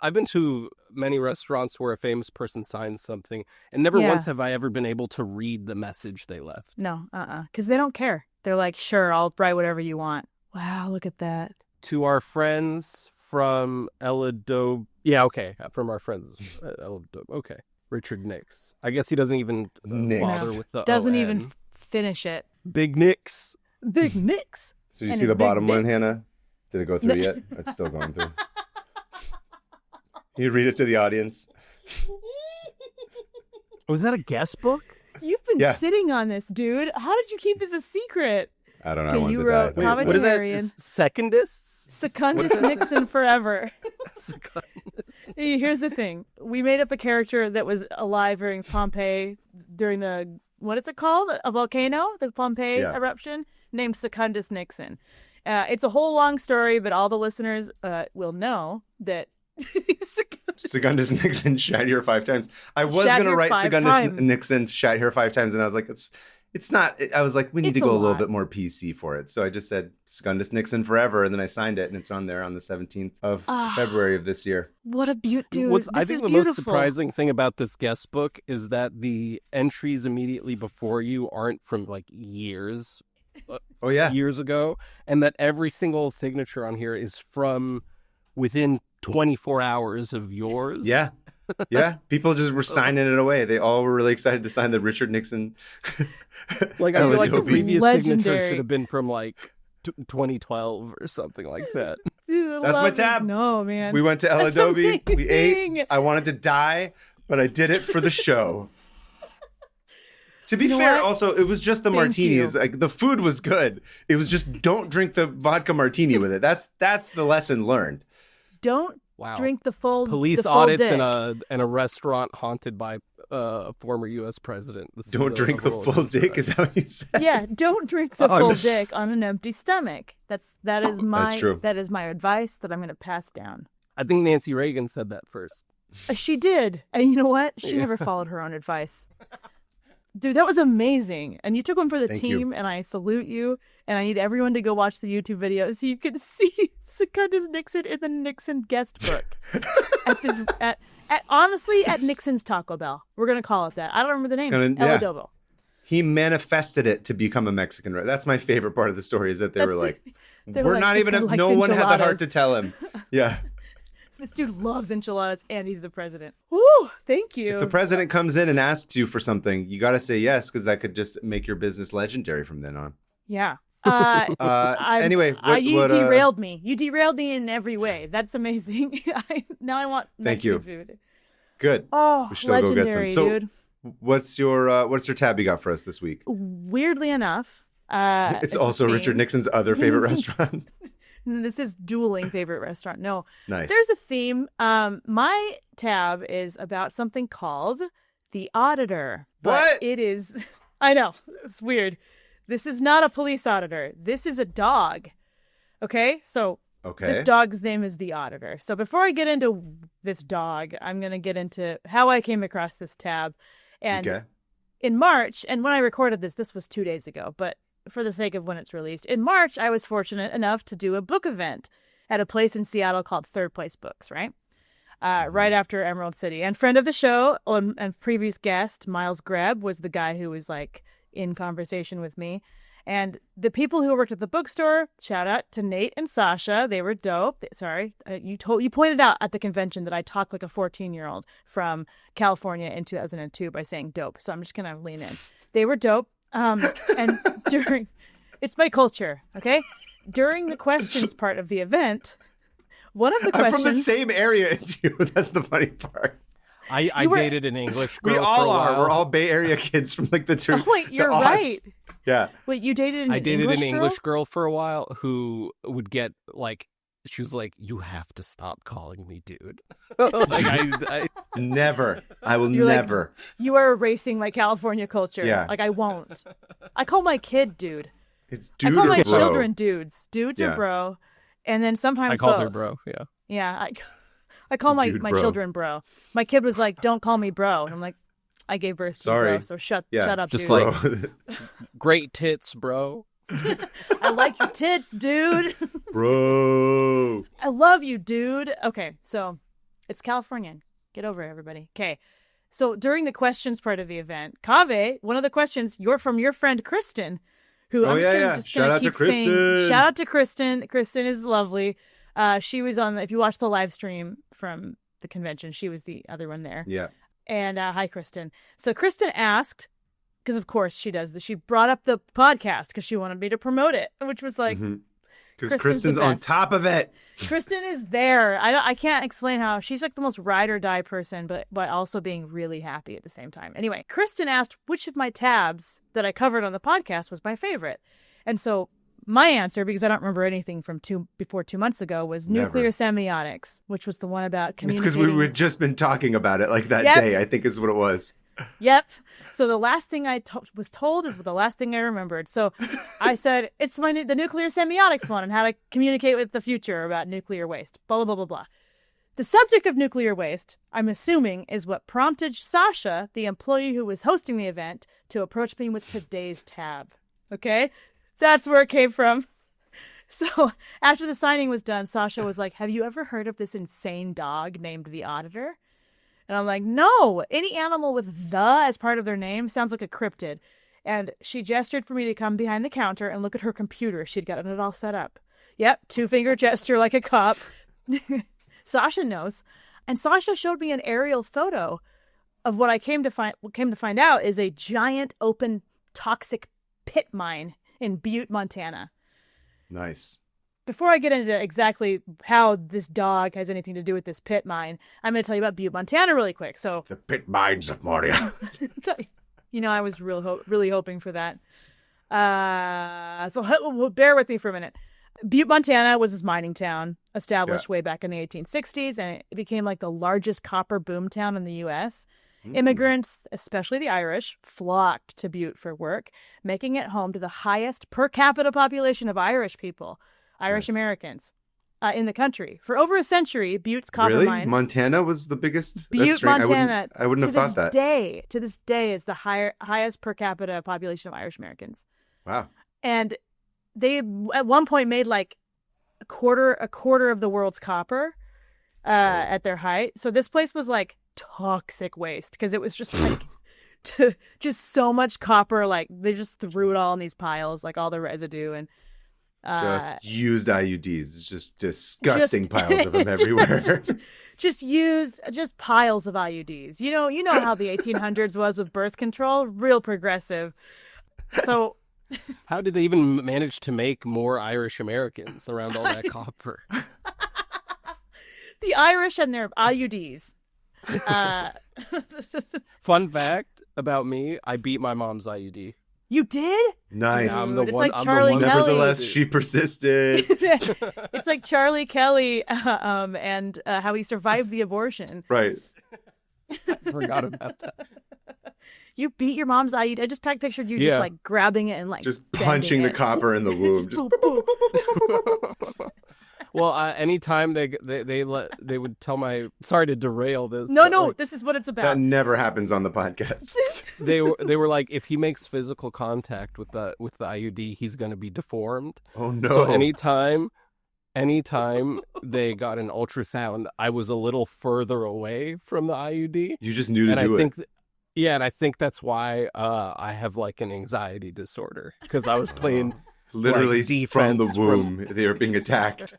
I've been to many restaurants where a famous person signs something, and never once have I ever been able to read the message they left. No, because they don't care. They're like, sure, I'll write whatever you want. Wow, look at that. To our friends from Eladobe. Yeah, okay. From our friends. Eladobe. Okay. Richard Nix. I guess he doesn't even bother with the Doesn't O-N. even finish it. Big Nix. Big Nix. So you see the bottom one, Hannah? Did it go through yet? It's still going through. You read it to the audience. Was that a guest book? You've been sitting on this, dude. How did you keep this a secret? I don't know. I wanted you to wrote die. Kaveh What is that? Taherian. Secondus? Secundus Nixon forever. Here's the thing. We made up a character that was alive during Pompeii, during the, what is it called? A volcano? The Pompeii eruption, named Secundus Nixon. It's a whole long story, but all the listeners will know that Secundus Nixon shat here 5 times. I was Shat going to here write 5 Secundus times. Nixon shat here 5 times, and I was like, it's not. I was like, we need It's to a go a little lot. bit more PC for it. So I just said Secundus Nixon forever, and then I signed it, and it's on there on the 17th of February of this year. What a beaut, dude. I This think is the beautiful. most surprising thing about this guest book is that the entries immediately before you aren't from like years Oh yeah, years ago, and that every single signature on here is from within 24 hours of yours. yeah. Yeah, people just were signing it away. They all were really excited to sign the Richard Nixon. Like I feel like the Adobe. previous signature Legendary. should have been from like 2012 or something like that. Dude, I That's my love tab. it. No, man. We went to El That's Adobe. We amazing. ate. I wanted to die, but I did it for the show. To be You know fair, what? also, it was just the Thank martinis. you. Like the food was good. It was just don't drink the vodka martini with it. That's the lesson learned. Don't Wow. drink the full Police the full audits dick. in a restaurant haunted by a former U.S. president. This is Don't a drink the roller full coaster dick. ride. Is that what you said? Yeah, don't drink the Oh, full no. dick on an empty stomach. That is my true. that is my advice that I'm going to pass down. I think Nancy Reagan said that first. She did, and you know what? She Yeah. never followed her own advice. Dude, that was amazing, and you took one for the Thank you. team, and I salute you. And I need everyone to go watch the YouTube video so you can see Secundus Nixon in the Nixon guest book at Nixon's Taco Bell. We're gonna call it that. I don't remember the name. gonna- El yeah. Adobo. He manifested it to become a Mexican. That's my favorite part of the story is that they were like, They we're like, not "This even. guy likes No one had the heart enchiladas." to tell him. Yeah. This dude loves enchiladas, and he's the president. Woo! Thank you. If the president comes in and asks you for something, you got to say yes because that could just make your business legendary from then on. Yeah. Anyway, You derailed me. You derailed me in every way. That's amazing. Now I want Thank Mexican you. food. Good. Oh, We should all go get some. legendary, So, dude. what's your tab you got for us this week? Weirdly enough, It's also Richard Nixon. Nixon's other favorite restaurant. This is dueling favorite restaurant. No, Nice. there's a theme. My tab is about something called the Auditor. But What? It is. I know. It's weird. This is not a police auditor. This is a dog. Okay, so Okay. this dog's name is the Auditor. So before I get into this dog, I'm going to get into how I came across this tab. And Okay. in March, and when I recorded this was 2 days ago, but for the sake of when it's released, in March, I was fortunate enough to do a book event at a place in Seattle called Third Place Books, right? Right after Emerald City. And friend of the show and previous guest, Miles Greb, was the guy who was like in conversation with me. And the people who worked at the bookstore, shout out to Nate and Sasha. They were dope. Sorry, you pointed out at the convention that I talk like a 14-year-old from California in 2002 by saying dope. So I'm just gonna lean in. They were dope. And it's my culture, okay? During the questions part of the event, one of the I'm questions. from the same area as you. That's the funny part. I You were- dated an English girl. We for all a are. while. We're all Bay Area kids from like the two. Oh, wait, the you're aughts. right. Yeah. Wait, you dated an I dated English an girl? English girl for a while who would get like, she was like, "You have to stop calling me dude." Like I Never. I will You're like, never. You are erasing my California culture. Yeah. Like, I won't. I call my kid dude. It's dude I call or my bro. children dudes. Dudes Yeah. or bro. And then sometimes I called both. her bro. Yeah. Yeah. I call my Dude, bro. children bro. My kid was like, don't call me bro. And I'm like, I gave birth to Sorry. you, bro, so shut up, Just dude. like- Bro. Great tits, bro. I like your tits, dude. Bro. I love you, dude. Okay, so it's Californian. Get over it, everybody. Okay. So during the questions part of the event, Kaveh, one of the questions, you're from your friend Kristen, who Oh, I'm just yeah, gonna, yeah. just Shout gonna out to keep saying, Kristen. shout out to Kristen. Kristen is lovely. She was on, if you watch the live stream from the convention, she was the other one there. Yeah. And hi, Kristen. So Kristen asked, because of course she does this, she brought up the podcast because she wanted me to promote it, which was like, Because Kristen's Kristen's the on best. top of it. Kristen is there. I can't explain how. She's like the most ride or die person, but also being really happy at the same time. Anyway, Kristen asked which of my tabs that I covered on the podcast was my favorite. And so my answer, because I don't remember anything from before 2 months ago, was Never. nuclear semiotics, which was the one about It's communicating. because we had just been talking about it like that Yep. day, I think is what it was. Yep. So the last thing I was told is the last thing I remembered. So I said, it's the nuclear semiotics one and how to communicate with the future about nuclear waste, blah, blah, blah, blah, blah. The subject of nuclear waste, I'm assuming, is what prompted Sasha, the employee who was hosting the event, to approach me with today's tab. Okay? That's where it came from. So after the signing was done, Sasha was like, have you ever heard of this insane dog named the Auditor? And I'm like, no, any animal with the as part of their name sounds like a cryptid. And she gestured for me to come behind the counter and look at her computer. She'd gotten it all set up. Yep, 2-finger gesture like a cop. Sasha knows. And Sasha showed me an aerial photo of what I came to find out is a giant open toxic pit mine in Butte, Montana. Nice. Before I get into exactly how this dog has anything to do with this pit mine, I'm going to tell you about Butte, Montana really quick. So the pit mines of Moria. I was really hoping for that. So bear with me for a minute. Butte, Montana was this mining town established way back in the 1860s, and it became like the largest copper boom town in the U.S. Immigrants, especially the Irish, flocked to Butte for work, making it home to the highest per capita population of Irish people, Irish Americans, in the country. For over a century, Butte's copper mines... Montana was the biggest? Butte, Montana. I wouldn't have thought that. To this day, is the highest per capita population of Irish Americans. Wow. And they at one point made like a quarter of the world's copper at their height. So this place was like toxic waste because it was just like just so much copper. Like they just threw it all in these piles, like all the residue and just used IUDs. It's just disgusting piles of them everywhere. just piles of IUDs. You know how the 1800s was with birth control, real progressive. So. How did they even manage to make more Irish Americans around all that copper? The Irish and their IUDs. Fun fact about me, I beat my mom's IUD. You did? Nice. Yeah, I'm the It's one, like I'm Charlie the one. Kelly. Nevertheless, she persisted. It's like Charlie Kelly and how he survived the abortion. Right. I forgot about that. You beat your mom's IUD. I just pictured you just like grabbing it and like just punching the copper in the womb. Well, anytime they would tell my, sorry to derail this. No, like, this is what it's about. That never happens on the podcast. they were like, if he makes physical contact with the IUD, he's going to be deformed. Oh no! So anytime they got an ultrasound, I was a little further away from the IUD. You just knew to do it. Yeah, and I think that's why I have like an anxiety disorder because I was playing literally like, from the womb. They were being attacked.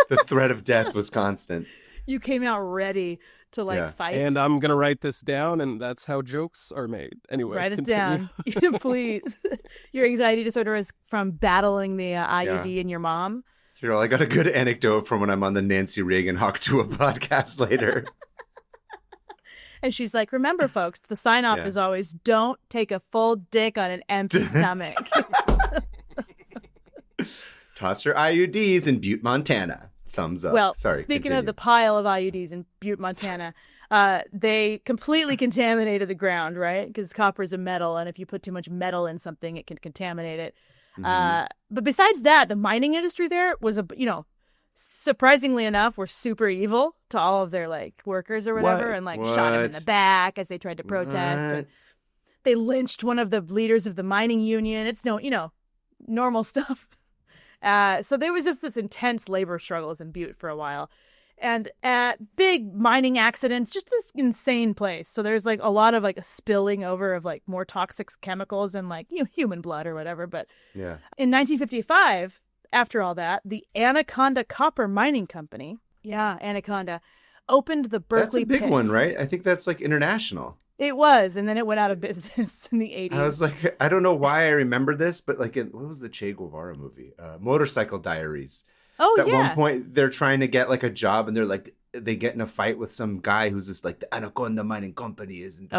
The threat of death was constant. You came out ready to fight. And I'm gonna write this down, and that's how jokes are made. Anyway, write it continue. down, please. Your anxiety disorder is from battling the IUD and your mom. Here, I got a good anecdote from when I'm on the Nancy Reagan Hawk Tua podcast later. And she's like, remember, folks, the sign-off is always, don't take a full dick on an empty stomach. Tossed her IUDs in Butte, Montana. Thumbs up. Well, Sorry, speaking continue. of the pile of IUDs in Butte, Montana, they completely contaminated the ground, right? Because copper is a metal, and if you put too much metal in something, it can contaminate it. But besides that, the mining industry there was, surprisingly enough, were super evil to all of their workers or whatever, and shot him in the back as they tried to protest. And they lynched one of the leaders of the mining union. It's normal stuff. So there was just this intense labor struggles in Butte for a while, and big mining accidents, just this insane place. So there's a lot of a spilling over of more toxic chemicals and human blood or whatever. But in 1955. After all that, the Anaconda Copper Mining Company, Anaconda, opened the Berkeley That's a big pit. one, right? I think that's international. It was, and then it went out of business in the 80s. I was like, I don't know why I remember this, but what was the Che Guevara movie? Motorcycle Diaries. Oh, At one point, they're trying to get a job, and they're they get in a fight with some guy who's just the Anaconda Mining Company isn't.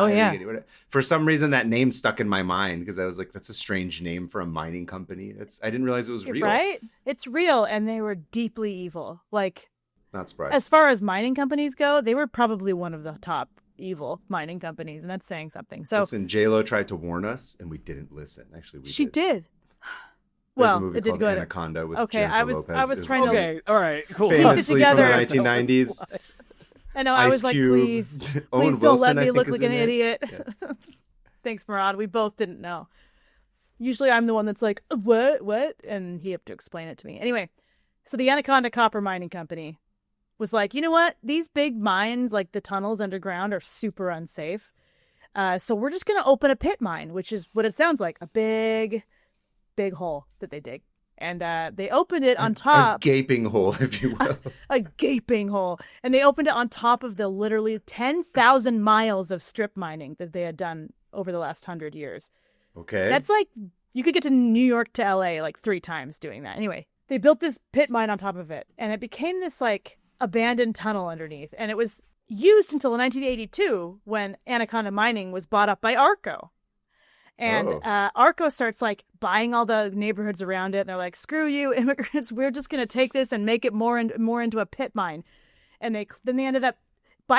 For some reason, that name stuck in my mind because I was like, that's a strange name for a mining company. I didn't realize it was real. Right? It's real, and they were deeply evil. Not surprised. As far as mining companies go, they were probably one of the top evil mining companies, and that's saying something. So listen, J-Lo tried to warn us, and we didn't listen. Actually, she did. There's Well, a movie it did called go ahead. Anaconda with Okay, Jennifer I was Lopez. trying to Okay, all right, cool. Famously from the together. 1990s. I know. I Ice was like, Cube, please Owen don't Wilson, let I me think, look is like an in it. idiot. Yes. Thanks, Murad. We both didn't know. Usually I'm the one that's like, what? And he had to explain it to me. Anyway, so the Anaconda Copper Mining Company was like, you know what? These big mines, like the tunnels underground, are super unsafe. So we're just going to open a pit mine, which is what it sounds like, a big hole that they dig. And they opened it on top. A gaping hole, if you will. A gaping hole. And they opened it on top of the literally 10,000 miles of strip mining that they had done over the last 100 years. Okay. That's like, you could get to New York to LA like 3 times doing that. Anyway, they built this pit mine on top of it, and it became this like abandoned tunnel underneath. And it was used until 1982 when Anaconda Mining was bought up by Arco. And Arco starts like buying all the neighborhoods around it. And they're like, screw you, immigrants. We're just going to take this and make it more into a pit mine. And then they ended up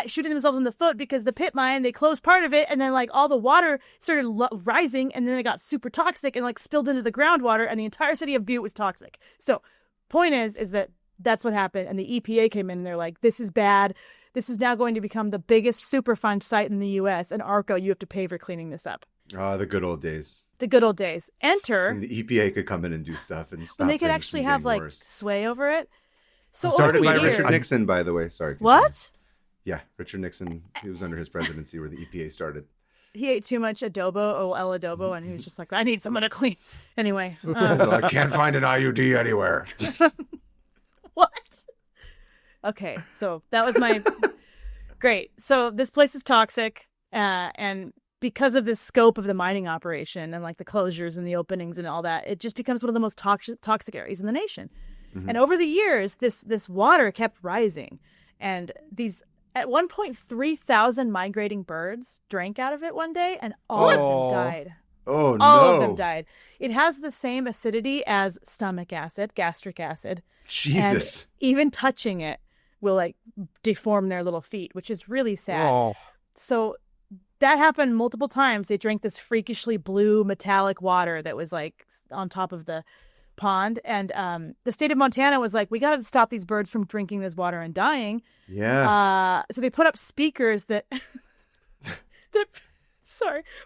shooting themselves in the foot because the pit mine, they closed part of it, and then like all the water started rising, and then it got super toxic and like spilled into the groundwater, and the entire city of Butte was toxic. So point is that that's what happened, and the EPA came in and they're like, this is bad. This is now going to become the biggest Superfund site in the U.S., and Arco, you have to pay for cleaning this up. The good old days. The good old days. Enter. And the EPA could come in and do stuff and stop. And they could things actually from have getting like worse. sway over it. So Started over by the years, Richard Nixon, by the way. Sorry. Continue. What? Yeah, Richard Nixon. It was under his presidency where the EPA started. He ate too much adobo, El Adobo, and he was just like, I need someone to clean. Anyway. I can't find an IUD anywhere. What? Okay, so that was my... Great. So this place is toxic, and because of the scope of the mining operation and like the closures and the openings and all that, it just becomes one of the most toxic areas in the nation. Mm-hmm. And over the years, this water kept rising, and these... At one point, 3,000 migrating birds drank out of it one day, and all of them died. Oh, no. All of them died. It has the same acidity as stomach acid, gastric acid. Jesus. And even touching it will, like, deform their little feet, which is really sad. Oh. So that happened multiple times. They drank this freakishly blue metallic water that was, like, on top of the pond. And the state of Montana was like, we got to stop these birds from drinking this water and dying. Yeah. So they put up speakers that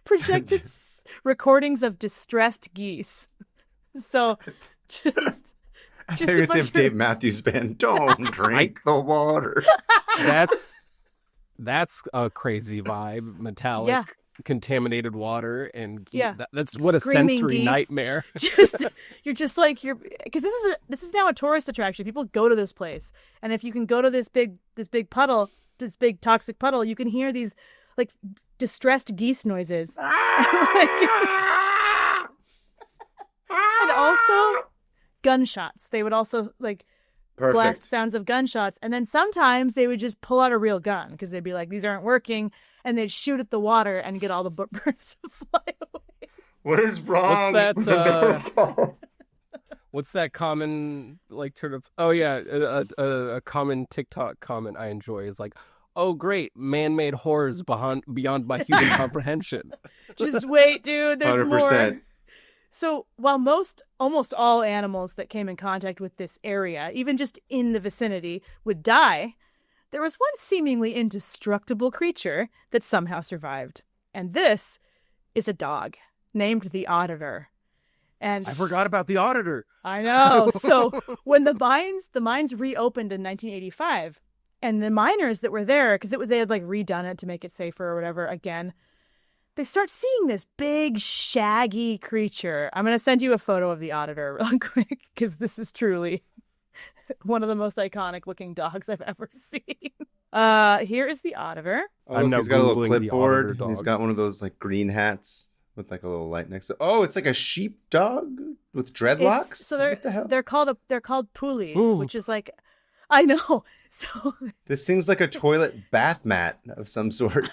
projected recordings of distressed geese. So just I think it's if Dave Matthews Band, don't drink the water. That's a crazy vibe. Metallic. Yeah. Contaminated water and yeah, that's what screaming a sensory geese. Nightmare. You're just like because this is now a tourist attraction. People go to this place, and if you can go to this big puddle, this big toxic puddle, you can hear these like distressed geese noises, and also gunshots. They would also like blast sounds of gunshots, and then sometimes they would just pull out a real gun because they'd be like, these aren't working. And they'd shoot at the water and get all the birds to fly away. What is wrong? What's that common like sort of? Oh yeah, a common TikTok comment I enjoy is like, "Oh great, man-made horrors beyond my human comprehension." Just wait, dude. There's 100%. more. So while almost all animals that came in contact with this area, even just in the vicinity, would die, there was one seemingly indestructible creature that somehow survived. And this is a dog named the Auditor. And I forgot about the Auditor. I know. So when the mines reopened in 1985, and the miners that were there, because they had like redone it to make it safer or whatever again, they start seeing this big, shaggy creature. I'm going to send you a photo of the Auditor real quick, because this is truly one of the most iconic looking dogs I've ever seen. Here is the Auditor. I'm now he's got a little Googling the clipboard. Auditor And he's dog. got one of those like green hats with like a little light next to. Oh, it's like a sheep dog with dreadlocks. So What the hell? they're called poolies, Ooh. which is like, I know. So This thing's like a toilet bath mat of some sort.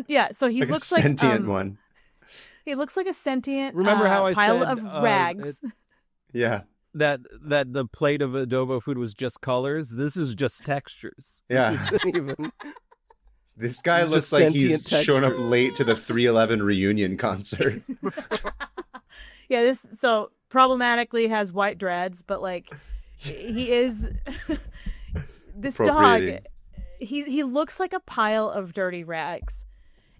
yeah. So he Like looks a like sentient one. He looks like a sentient. Remember how I pile said, of rags. Yeah. that the plate of adobo food was just colors. This is just textures. Yeah. This isn't even. This guy It's looks just like he's sentient shown up textures. late to the 311 reunion concert. Yeah, this so problematically has white dreads, but like he is this dog. He looks like a pile of dirty rags.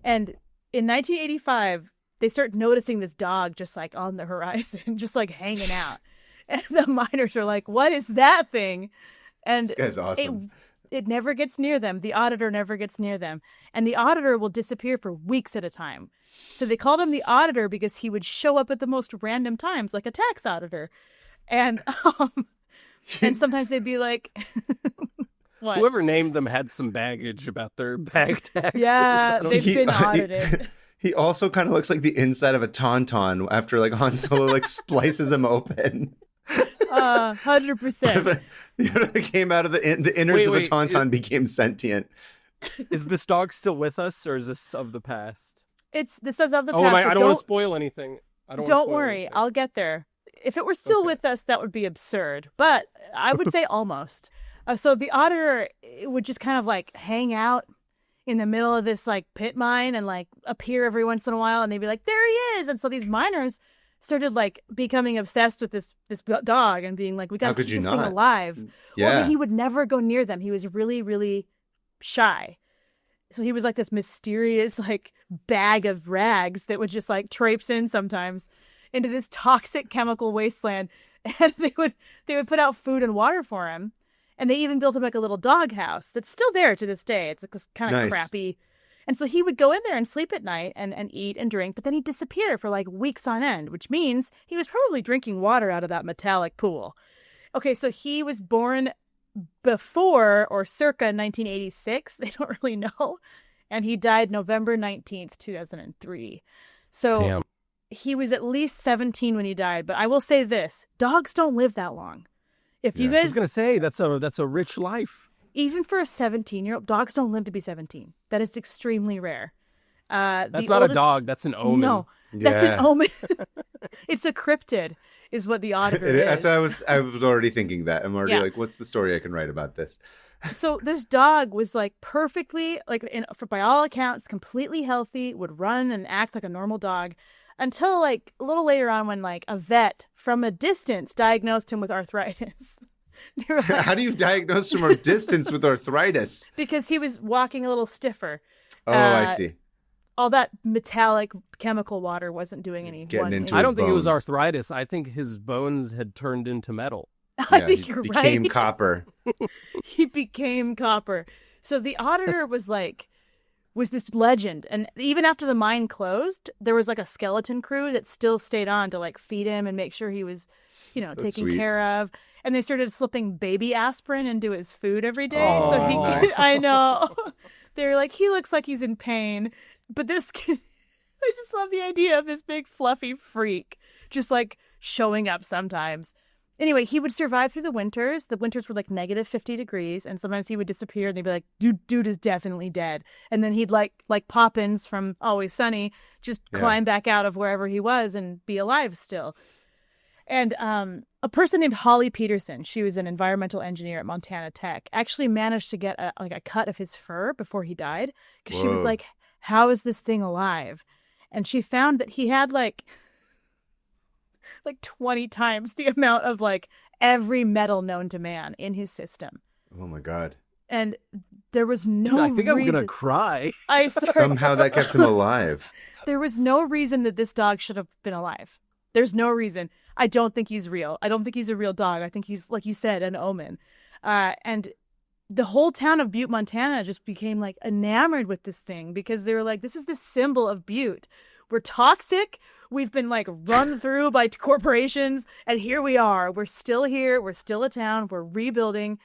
And in 1985, they start noticing this dog just like on the horizon, just like hanging out. And the miners are like, "What is that thing?" And This guy's awesome. It never gets near them. The auditor never gets near them. And the auditor will disappear for weeks at a time. So they called him the auditor because he would show up at the most random times, like a tax auditor. And and sometimes they'd be like, what? Whoever named them had some baggage about their bag taxes. Yeah, they've been audited. He also kind of looks like the inside of a tauntaun after like Han Solo like splices him open. 100%. It came out of the innards of a tauntaun became sentient. Is this dog still with us, or is this of the past? This is of the Oh, past. I don't want to spoil anything. Don't worry, I'll get there. If it were still with us, that would be absurd. But I would say almost. So the auditor would just kind of like hang out in the middle of this like pit mine and like appear every once in a while, and they'd be like, "There he is!" And so these miners started like becoming obsessed with this dog and being like, "We got to keep this thing alive." Yeah. Well, he would never go near them. He was really, really shy. So he was like this mysterious like bag of rags that would just like traipse in sometimes into this toxic chemical wasteland, and they would put out food and water for him, and they even built him like a little dog house that's still there to this day. It's like this kind of crappy. And so he would go in there and sleep at night and eat and drink, but then he'd disappear for like weeks on end, which means he was probably drinking water out of that metallic pool. Okay, so he was born before or circa 1986. They don't really know. And he died November 19th, 2003. So Damn. He was at least 17 when he died. But I will say this, dogs don't live that long. If you guys... I was going to say, that's a rich life. Even for a 17-year-old, dogs don't live to be 17. That is extremely rare. That's not a dog. That's an omen. No, that's an omen. It's a cryptid, is what the auditor is. I was already thinking that. I'm already like, what's the story I can write about this? So this dog was like perfectly, like by all accounts, completely healthy, would run and act like a normal dog until like a little later on when like a vet from a distance diagnosed him with arthritis. Like, how do you diagnose from a distance with arthritis? Because he was walking a little stiffer. Oh, I see. All that metallic chemical water wasn't doing any. I don't think it was arthritis. I think his bones had turned into metal. I think you're right. Became copper. He became copper. So the auditor was this legend. And even after the mine closed, there was like a skeleton crew that still stayed on to like feed him and make sure he was, taken care of. And they started slipping baby aspirin into his food every day. Oh, so he nice. I know. They're like, he looks like he's in pain. But this kid, I just love the idea of this big fluffy freak just like showing up sometimes. Anyway, he would survive through the winters. The winters were like negative 50 degrees. And sometimes he would disappear and they'd be like, dude is definitely dead. And then he'd like Poppins from Always Sunny, just climb back out of wherever he was and be alive still. And a person named Holly Peterson, she was an environmental engineer at Montana Tech, actually managed to get a cut of his fur before he died. Because she was like, how is this thing alive? And she found that he had like 20 times the amount of like every metal known to man in his system. Oh my God. And there was no I think reason... I'm going to cry. Somehow that kept him alive. There was no reason that this dog should have been alive. There's no reason. I don't think he's real. I don't think he's a real dog. I think he's, like you said, an omen. And the whole town of Butte, Montana just became like enamored with this thing because they were like, this is the symbol of Butte. We're toxic. We've been like run through by corporations. And here we are. We're still here. We're still a town. We're rebuilding.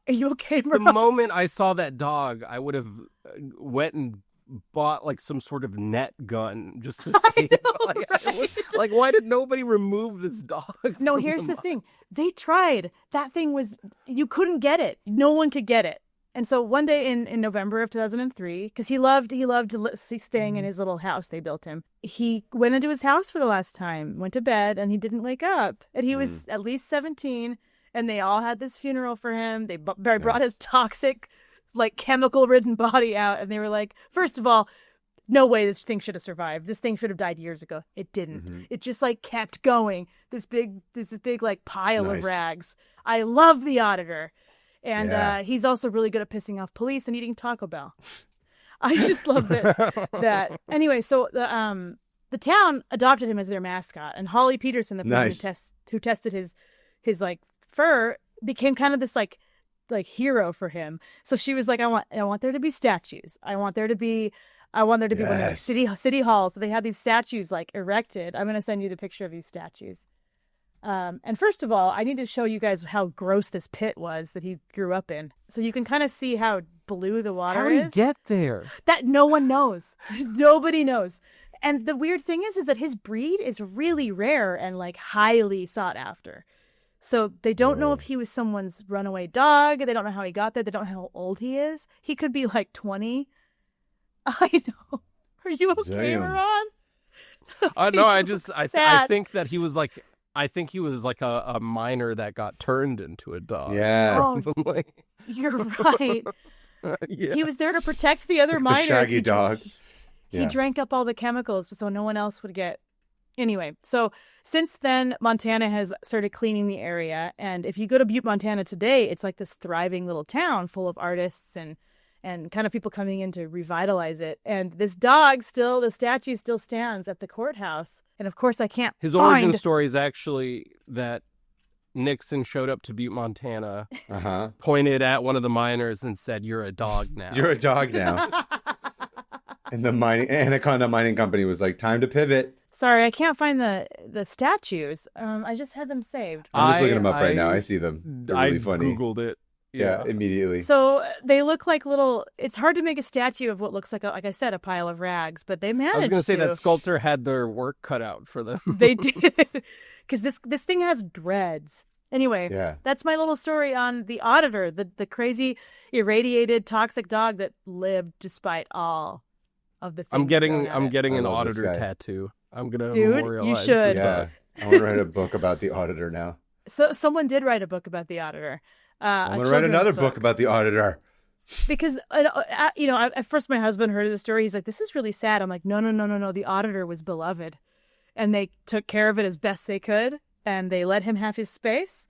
Are you okay, bro? The moment I saw that dog, I would have went and bought like some sort of net gun just to save it. Like, why did nobody remove this dog? No, here's the thing. They tried. That thing was, you couldn't get it. No one could get it. And so one day in November of 2003, because he loved staying in his little house they built him, he went into his house for the last time, went to bed, and he didn't wake up. And he was at least 17, and they all had this funeral for him. They brought his toxic, like chemical-ridden body out, and they were like, first of all, no way this thing should have survived. This thing should have died years ago. It didn't. Mm-hmm. It just like kept going. This big like pile of Nice. rags. I love the Auditor. And Yeah. he's also really good at pissing off police and eating Taco Bell. I just love that. Anyway, so the town adopted him as their mascot, and Holly Peterson, the person Nice. who tested his like fur, became kind of this like hero for him. So she was like, I want there to be statues. I want there to be one like Yes. city hall. So they had these statues like erected. I'm gonna send you the picture of these statues. And first of all, I need to show you guys how gross this pit was that he grew up in. So you can kind of see how blue the water How did he is. get there? That no one knows. Nobody knows. And the weird thing is that his breed is really rare and like highly sought after. So they don't know if he was someone's runaway dog. They don't know how he got there. They don't know how old he is. He could be like 20. I know. Are you okay, Damn. Ron? No, I sad. think that he was like, a miner that got turned into a dog. Yeah. Oh, Like, you're right. yeah. He was there to protect the other It's like the miners. shaggy He dog. He Yeah. drank up all the chemicals so no one else would get. Anyway, so since then, Montana has started cleaning the area. And if you go to Butte, Montana today, it's like this thriving little town full of artists and kind of people coming in to revitalize it. And this the statue still stands at the courthouse. And of course, I can't His find... origin story is actually that Nixon showed up to Butte, Montana, Uh-huh. pointed at one of the miners and said, "You're a dog now." You're a dog now. And the Anaconda Mining Company was like, time to pivot. Sorry, I can't find the statues. I just had them saved. I'm just looking them up right now. I see them. They're really funny. Googled it. Yeah, immediately. So they look like little. It's hard to make a statue of what looks like, like I said, a pile of rags, but they managed. I was going to say to. that sculptor had their work cut out for them. They did, because this thing has dreads. Anyway, Yeah. that's my little story on the Auditor, the crazy, irradiated, toxic dog that lived despite all of the things. I'm getting thrown at it. an I love this Auditor guy. tattoo. I'm gonna Dude, you memorialize should. this Yeah. stuff. I want to write a book about the Auditor now. So someone did write a book about the Auditor. I'm going to write another book about the Auditor. Because, at first my husband heard of the story. He's like, this is really sad. I'm like, no. The Auditor was beloved. And they took care of it as best they could. And they let him have his space.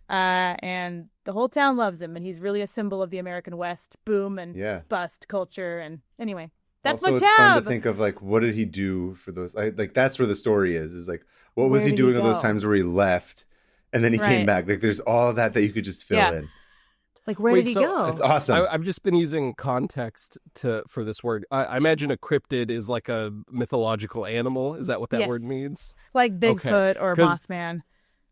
And the whole town loves him. And he's really a symbol of the American West boom and bust culture. And anyway, that's also, my tab. it's fun to think of, like, what did he do for those? Like, that's where the story is like, what was Where he did he doing all those go? times where he left and then he came Right. back? Like, there's all of that you could just fill in. Like, where Wait, did he so go? It's awesome. I've just been using context for this word. I imagine a cryptid is like a mythological animal. Is that what that Yes. word means? Like Bigfoot or 'Cause- Mothman.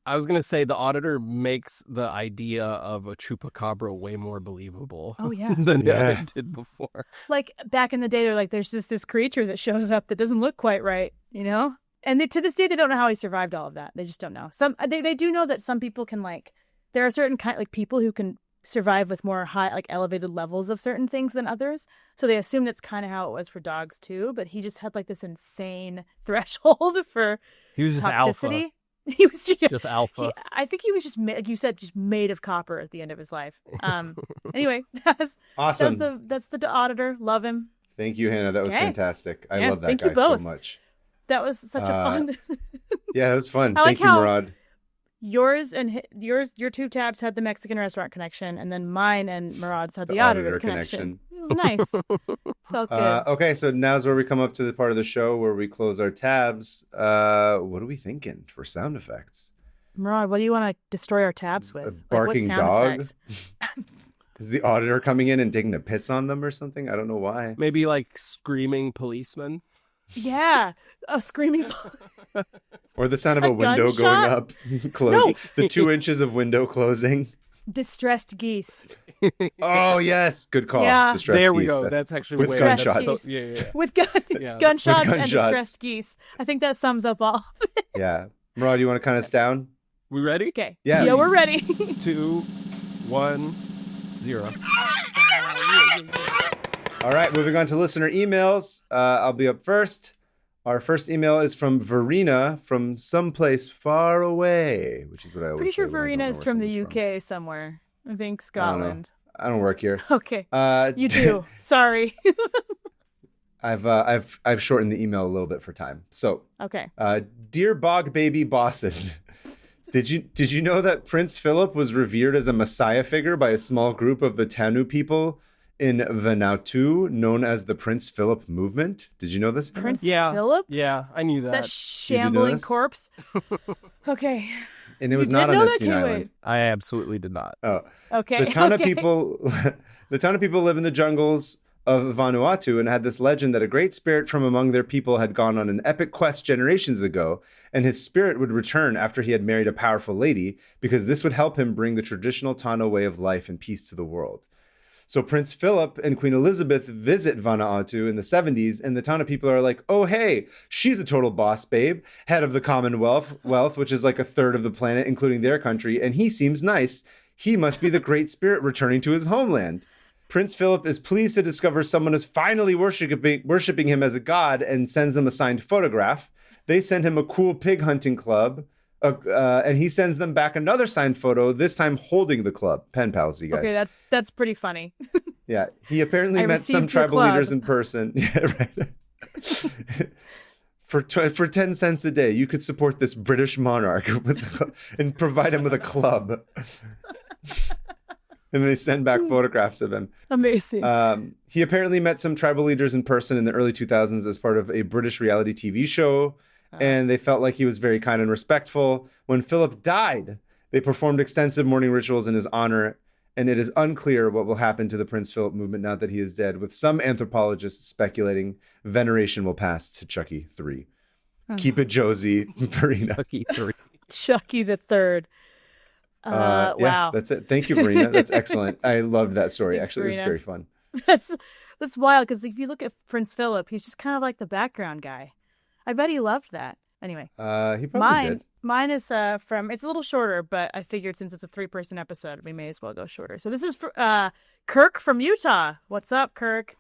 I was going to say the Auditor makes the idea of a chupacabra way more believable Oh, yeah. than Yeah. it did before. Like, back in the day, they're like, there's just this creature that shows up that doesn't look quite right, And to this day, they don't know how he survived all of that. They just don't know. They do know that some people can, like, there are certain people who can survive with more high, like, elevated levels of certain things than others. So they assume that's kind of how it was for dogs too. But he just had like this insane threshold for He was just toxicity. alpha. He was Just alpha. I think he was just, like you said, just made of copper at the end of his life. Anyway, that's Awesome. that's the Auditor. Love him. Thank you, Hannah. That was Okay. fantastic. I Yeah, love that thank guy you so both. much. That was such a fun. Yeah, that was fun. I like Thank you, how- Murad. Your two tabs had the Mexican restaurant connection, and then mine and Murad's had the Auditor connection. It was nice. Felt good. Okay, so now's where we come up to the part of the show where we close our tabs. What are we thinking for sound effects? Murad, what do you want to destroy our tabs with? A Like, what barking sound dog? effect? Is the Auditor coming in and taking a piss on them or something? I don't know why. Maybe like screaming policemen. Yeah, a screaming. Or the sound of A a window going gunshot? up, closing. No. The 2 inches of window closing. Distressed geese Oh yes, good call. Yeah. Distressed There we geese. go. That's actually with way gunshots. that's so- yeah. with Yeah. gunshots With and gunshots. distressed geese. I think that sums up all. Yeah, Murad, you want to count us down? We ready? Okay. Yeah. we're ready. 2, 1, 0. All right, moving on to listener emails. I'll be up first. Our first email is from Verena from someplace far away, which is what I always Pretty say sure when I don't Verena know is where from the someone's UK somewhere. I think I don't know. Scotland. I don't work here. Okay. Uh, You do. Sorry. I've shortened the email a little bit for time. So, Okay. dear Bog Baby Bosses, did you know that Prince Philip was revered as a messiah figure by a small group of the Tanu people in Vanuatu, known as the Prince Philip movement? Did you know this? Prince Yeah. Philip? Yeah, I knew that. That shambling this? corpse? Okay. And it was You not did on know that, Epstein Kaveh? Island. I absolutely did not. Oh, Okay. the Tana okay. people, the Tana people live in the jungles of Vanuatu and had this legend that a great spirit from among their people had gone on an epic quest generations ago, and his spirit would return after he had married a powerful lady, because this would help him bring the traditional Tana way of life and peace to the world. So Prince Philip and Queen Elizabeth visit Vanuatu in the 70s, and the Tana people are like, oh, hey, she's a total boss babe, head of the Commonwealth, which is like a third of the planet, including their country, and he seems nice. He must be the great spirit returning to his homeland. Prince Philip is pleased to discover someone is finally worshiping him as a god and sends them a signed photograph. They send him a cool pig hunting club, and he sends them back another signed photo, this time holding the club. Pen pals, you guys. Okay, that's pretty funny. Yeah, he apparently I met some received your tribal club. leaders in person. Yeah, right. For 10 cents a day, you could support this British monarch and provide him with a club. And they send back photographs of him. Amazing. He apparently met some tribal leaders in person in the early 2000s as part of a British reality TV show, and they felt like he was very kind and respectful. When Philip died, they performed extensive mourning rituals in his honor, and it is unclear what will happen to the Prince Philip movement now that he is dead, with some anthropologists speculating veneration will pass to Chucky 3. Keep it Josie, Verena. Chucky 3. Chucky the Third. Yeah, Wow. that's it. Thank you, Verena. That's excellent. I loved that story. Thanks, Actually, it was Verena. very fun. That's wild, because if you look at Prince Philip, he's just kind of like the background guy. I bet he loved that. Anyway, He probably did. mine is from. It's a little shorter, but I figured since it's a 3-person episode, we may as well go shorter. So this is for Kirk from Utah. What's up, Kirk?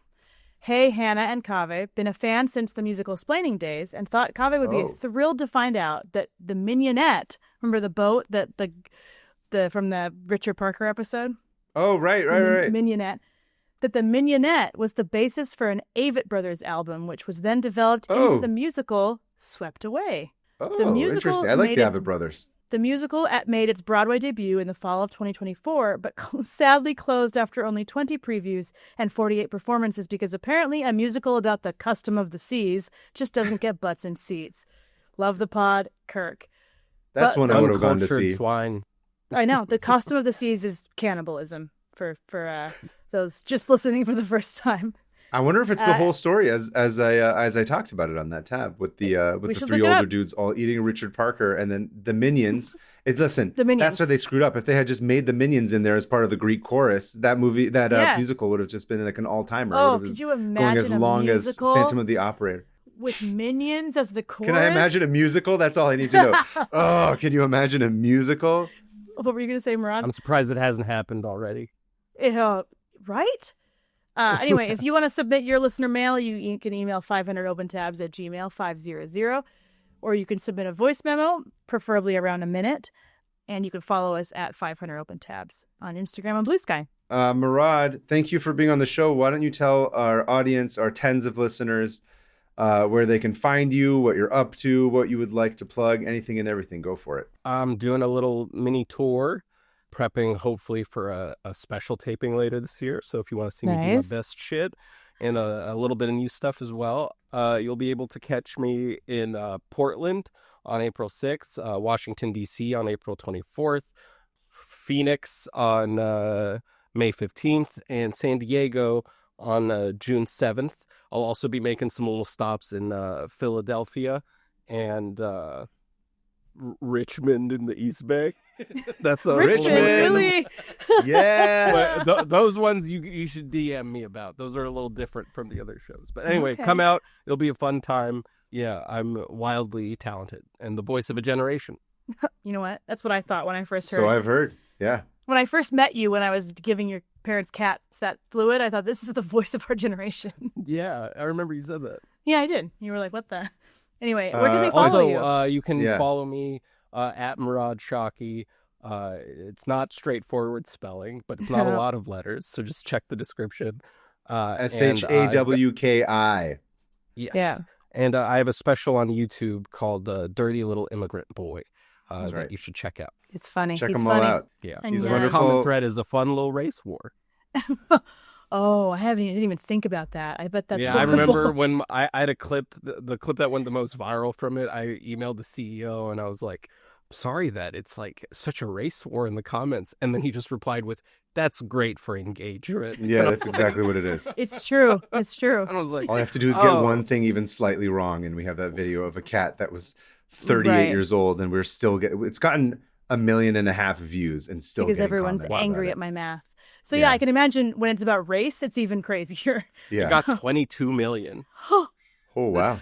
Hey, Hannah and Kaveh. Been a fan since the musical Splaining days, and thought Kaveh would be thrilled to find out that the Mignonette, remember the boat that the from the Richard Parker episode? Oh, right. Mignonette. That the Mignonette was the basis for an Avett Brothers album, which was then developed into the musical Swept Away. Oh, The musical interesting. I like the made its- Abbott Brothers. The musical made its Broadway debut in the fall of 2024, but sadly closed after only 20 previews and 48 performances because apparently a musical about the custom of the seas just doesn't get butts in seats. Love the pod, Kirk. That's But- one I would have gone to Uncultured see. swine. I know. The custom of the seas is cannibalism for those just listening for the first time. I wonder if it's the whole story as I talked about it on that tab with the should three look it older up. dudes all eating Richard Parker and then the Minions. Listen, The Minions. that's where they screwed up. If they had just made the Minions in there as part of the Greek chorus, that musical would have just been like an all timer. Oh, could you imagine going as long a as musical Phantom of the Opera? with Minions as the chorus? Can I imagine a musical? That's all I need to know. Oh, can you imagine a musical? What were you going to say, Murad? I'm surprised it hasn't happened already. Right? Anyway, if you want to submit your listener mail, you can email 500opentabs@gmail 500, or you can submit a voice memo, preferably around a minute, and you can follow us at 500opentabs on Instagram and Blue Sky. Murad, thank you for being on the show. Why don't you tell our audience, our tens of listeners, where they can find you, what you're up to, what you would like to plug, anything and everything. Go for it. I'm doing a little mini tour, prepping hopefully for a special taping later this year. So if you want to see me do my Nice. best shit and a little bit of new stuff as well, you'll be able to catch me in Portland on April 6th, Washington, D.C. on April 24th, Phoenix on May 15th, and San Diego on June 7th. I'll also be making some little stops in Philadelphia and Richmond in the East Bay. That's a Richmond, really? Yeah. But those ones you should DM me about. Those are a little different from the other shows. But anyway, Okay. come out. It'll be a fun time. Yeah, I'm wildly talented and the voice of a generation. You know what? That's what I thought when I first heard. So I've heard. Yeah. When I first met you, when I was giving your parents' cats that fluid, I thought, this is the voice of our generation. Yeah, I remember you said that. Yeah, I did. You were like, what the? Anyway, where can they follow Also, you? you can Yeah. follow me at Murad Shaki. It's not straightforward spelling, but it's not a lot of letters. So just check the description. SHAWKI. Yes. Yeah. And I have a special on YouTube called Dirty Little Immigrant Boy That's right. that you should check out. It's funny. Check He's them funny. all out. Yeah. And He's yeah. The wonderful. common thread is a fun little race war. Oh, I didn't even think about that. I bet that's yeah, I horrible. remember when I had a clip, the clip that went the most viral from it, I emailed the CEO and I was like, sorry that it's like such a race war in the comments. And then he just replied with, that's great for engagement. Yeah, that's exactly what it is. It's true. It's true. And I was like, All I have to do is get one thing even slightly wrong, and we have that video of a cat that was 38 Right. years old, and we're still getting. It's gotten 1.5 million views, and still Because getting everyone's comments angry about at my math. So yeah, Yeah. I can imagine when it's about race, it's even crazier. it. Yeah. you got 22 million. Oh wow.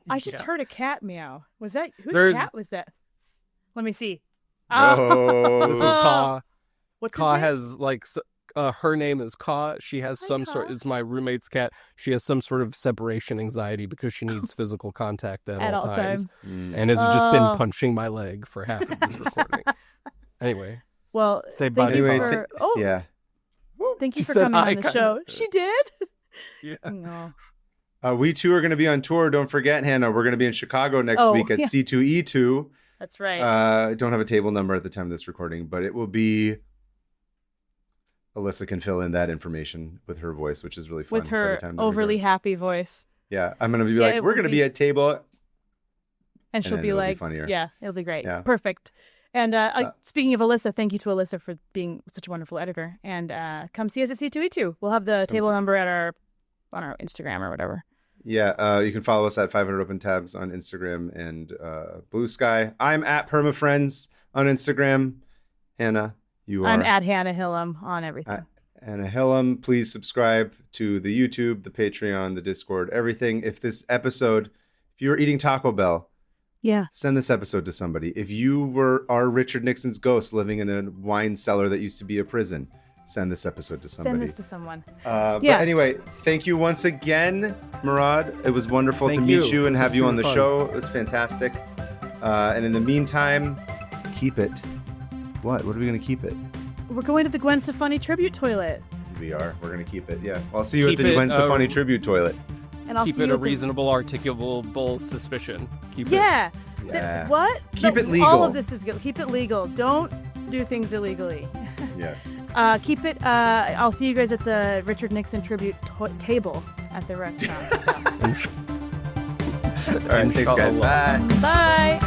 I just Yeah. heard a cat meow. Was that whose There's- cat was that? Let me see. Oh. This is Ka. What's Ka his name? has like her name is Ka. She has Hi, some Ka. sort. Is my roommate's cat. She has some sort of separation anxiety because she needs physical contact at all times, and has just been Oh. punching my leg for half of this recording. Anyway, Well, Say thank bye to you Anyway, for yeah. thank you She for said coming hi, on the kind show. of. She did. yeah. No. We too are going to be on tour. Don't forget, Hannah. We're going to be in Chicago next week at yeah. C2E2. That's right. I don't have a table number at the time of this recording, but it will be. Alyssa can fill in that information with her voice, which is really fun. With by her the time that we're overly done. happy voice. Yeah, I'm going to be Yeah, like, it we're will going to be- be at table. And she'll then be it'll be like, funnier. yeah, it'll be great. Yeah. Perfect. And speaking of Alyssa, thank you to Alyssa for being such a wonderful editor. And come see us at C2E2. We'll have the table number at on our Instagram or whatever. Yeah, you can follow us at 500 Open Tabs on Instagram and Blue Sky. I'm at PermaFriends on Instagram. Hannah, you are. I'm at Hannah Hillam on everything. Anna Hillam. Please subscribe to the YouTube, the Patreon, the Discord, everything. If you're eating Taco Bell, Yeah. send this episode to somebody. If you are Richard Nixon's ghost living in a wine cellar that used to be a prison, send this episode to somebody. Send this to someone. But Yeah. anyway, thank you once again, Murad. It was wonderful to Thank meet you. you and This have was you on the super fun. show. It was fantastic. And in the meantime, keep it. What are we going to keep it? We're going to the Gwen Stefani tribute toilet. We are. We're going to keep it. Yeah. Well, I'll see you Keep at the it, Gwen Stefani tribute toilet. And I'll Keep see it you a at the- reasonable, articulable suspicion. Keep it. Yeah. Yeah. What? Keep No, it legal. All of this is good. Keep it legal. Don't do things illegally. Yes. Keep it. I'll see you guys at the Richard Nixon tribute table at the restaurant. All right. Thanks, guys. Inshallah. Bye. Bye.